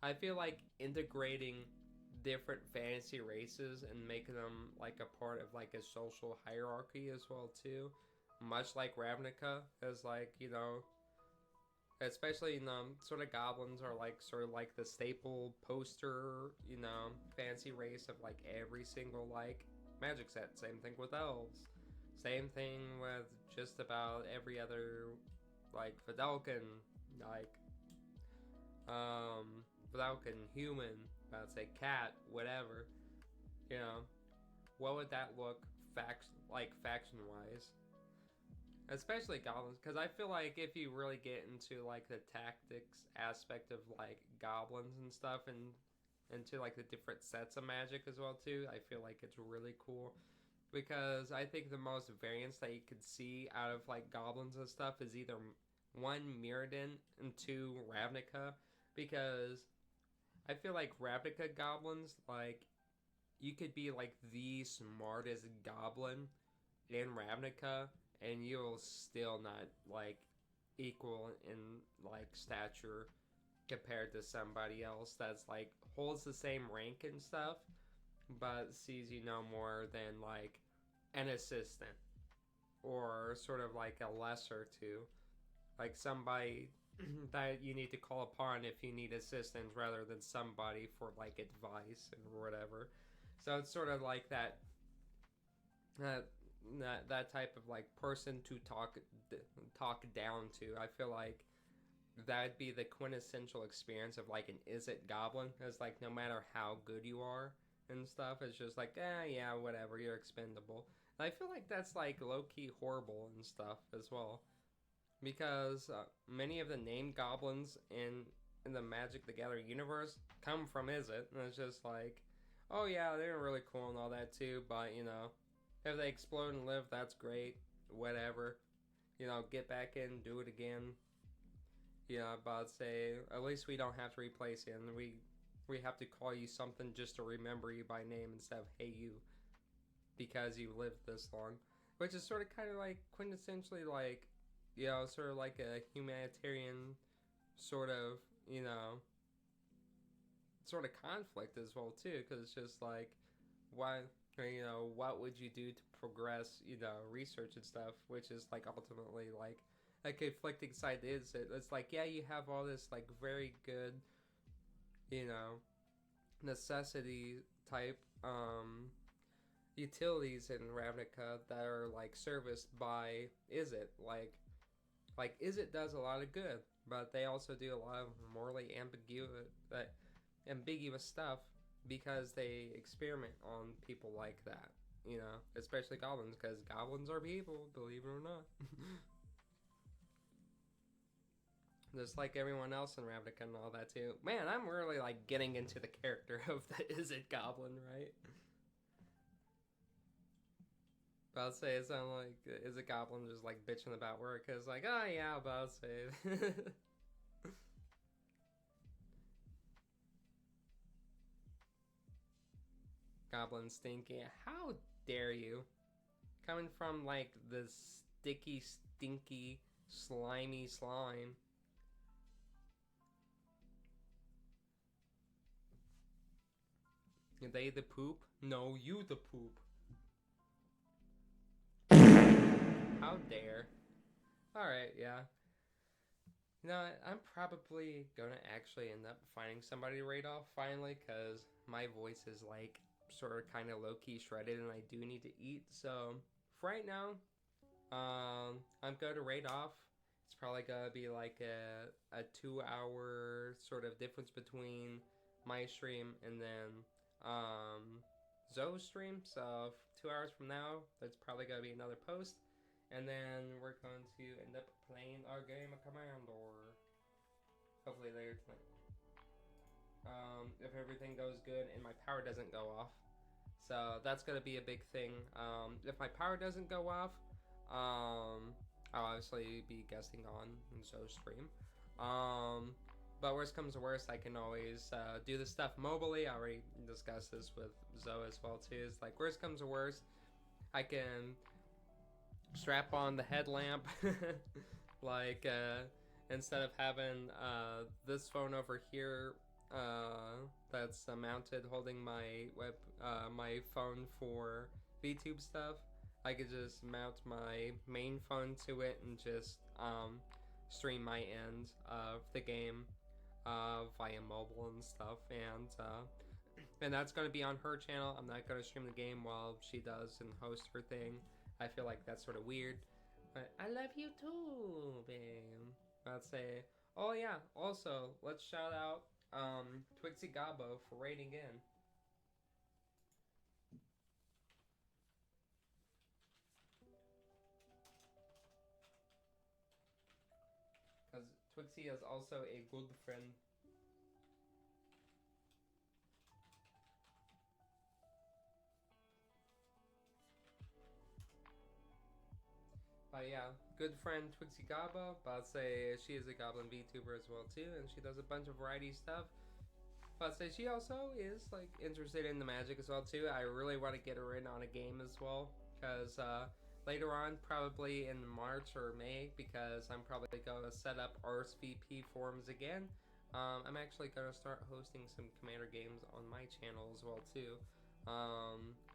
I feel like integrating different fantasy races and make them like a part of like a social hierarchy as well too, much like Ravnica, as like, you know, especially, you know, sort of goblins are like sort of like the staple poster, you know, fancy race of like every single like magic set. Same thing with elves, same thing with just about every other like Vidalcan, like Vidalcan human, I'd say cat, whatever, you know. What would that look faction wise? Especially goblins, because I feel like if you really get into like the tactics aspect of like goblins and stuff, and into like the different sets of magic as well too, I feel like it's really cool, because I think the most variance that you could see out of like goblins and stuff is either one Mirrodin and two Ravnica, because I feel like Ravnica goblins, like, you could be like the smartest goblin in Ravnica and you'll still not like equal in like stature compared to somebody else that's like holds the same rank and stuff but sees you no more than like an assistant or sort of like a lesser to like somebody that you need to call upon if you need assistance rather than somebody for like advice and whatever. So it's sort of like uh, that type of like person to talk down to. I feel like that'd be the quintessential experience of like an is it goblin. It's like no matter how good you are and stuff, it's just like yeah, whatever, you're expendable. And I feel like that's like low key horrible and stuff as well, because many of the named goblins in the Magic the Gathering universe come from Is It, and it's just like, oh yeah, they're really cool and all that too, but you know, if they explode and live, that's great. Whatever, you know, get back in, do it again. You know, but say at least we don't have to replace you, and we have to call you something just to remember you by name instead of hey you, because you lived this long, which is sort of kind of like quintessentially like, you know, sort of like a humanitarian sort of, you know, sort of conflict as well too, because it's just like, why, you know, what would you do to progress, you know, research and stuff, which is like ultimately like a conflicting side is it. It's like, yeah, you have all this like very good, you know, necessity type utilities in Ravnica that are like serviced by Is It. Like Is It does a lot of good, but they also do a lot of morally ambiguous stuff because they experiment on people like that, you know, especially goblins, because goblins are people, believe it or not. Just like everyone else in Ravnica and all that too. Man, I'm really like getting into the character of the Is It goblin, right? But I'll say it sounds like Is It goblin just like bitching about work, cause like, oh yeah, but I'll say goblin stinky. How dare you? Coming from like the sticky, stinky, slimy slime. They the poop? No, you the poop. How dare. Alright, yeah. You know, I'm probably gonna actually end up finding somebody to raid off finally, because my voice is like sort of kind of low-key shredded and I do need to eat. So, for right now, I'm going to raid off. It's probably gonna be like a 2 hour sort of difference between my stream and then Zoe's stream. So 2 hours from now, there's probably gonna be another post, and then we're going to end up playing our game of Commander. Hopefully later tonight. If everything goes good and my power doesn't go off. So that's gonna be a big thing. If my power doesn't go off, I'll obviously be guesting on Zoe's stream. But worst comes to worst, I can always do this stuff mobily. I already discussed this with Zoe as well too. It's like worst comes to worst, I can strap on the headlamp, like instead of having this phone over here that's mounted holding my phone for VTube stuff. I could just mount my main phone to it and just stream my end of the game via mobile and stuff, and that's going to be on her channel. I'm not going to stream the game while she does and host her thing. I feel like that's sort of weird, but I love you too, babe. I'd say, oh yeah, also, let's shout out Twixie Gabo for raiding in. Because Twixie is also a good friend. But yeah, good friend Twixie Gabo. But I'd say she is a Goblin VTuber as well too, and she does a bunch of variety stuff. But I'd say she also is like interested in the Magic as well too. I really want to get her in on a game as well, because later on, probably in March or May, because I'm probably going to set up RSVP forums again. I'm actually going to start hosting some Commander games on my channel as well too.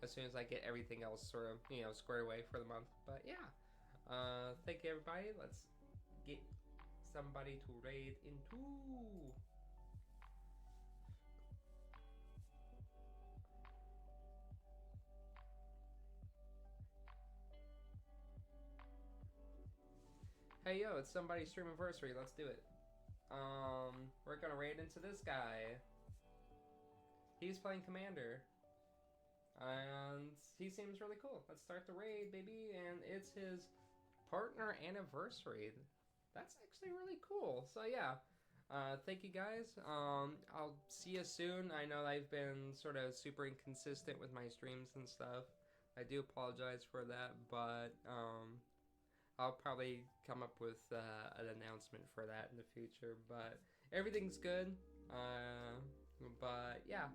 As soon as I get everything else sort of squared away for the month. But yeah. Thank you everybody. Let's get somebody to raid into. Hey yo, it's somebody's stream anniversary. Let's do it. We're gonna raid into this guy. He's playing Commander. And he seems really cool. Let's start the raid, baby. And it's his partner anniversary. That's actually really cool. So yeah, thank you guys. I'll see you soon. I know I've been sort of super inconsistent with my streams and stuff. I do apologize for that, but I'll probably come up with an announcement for that in the future. But everything's good. But yeah.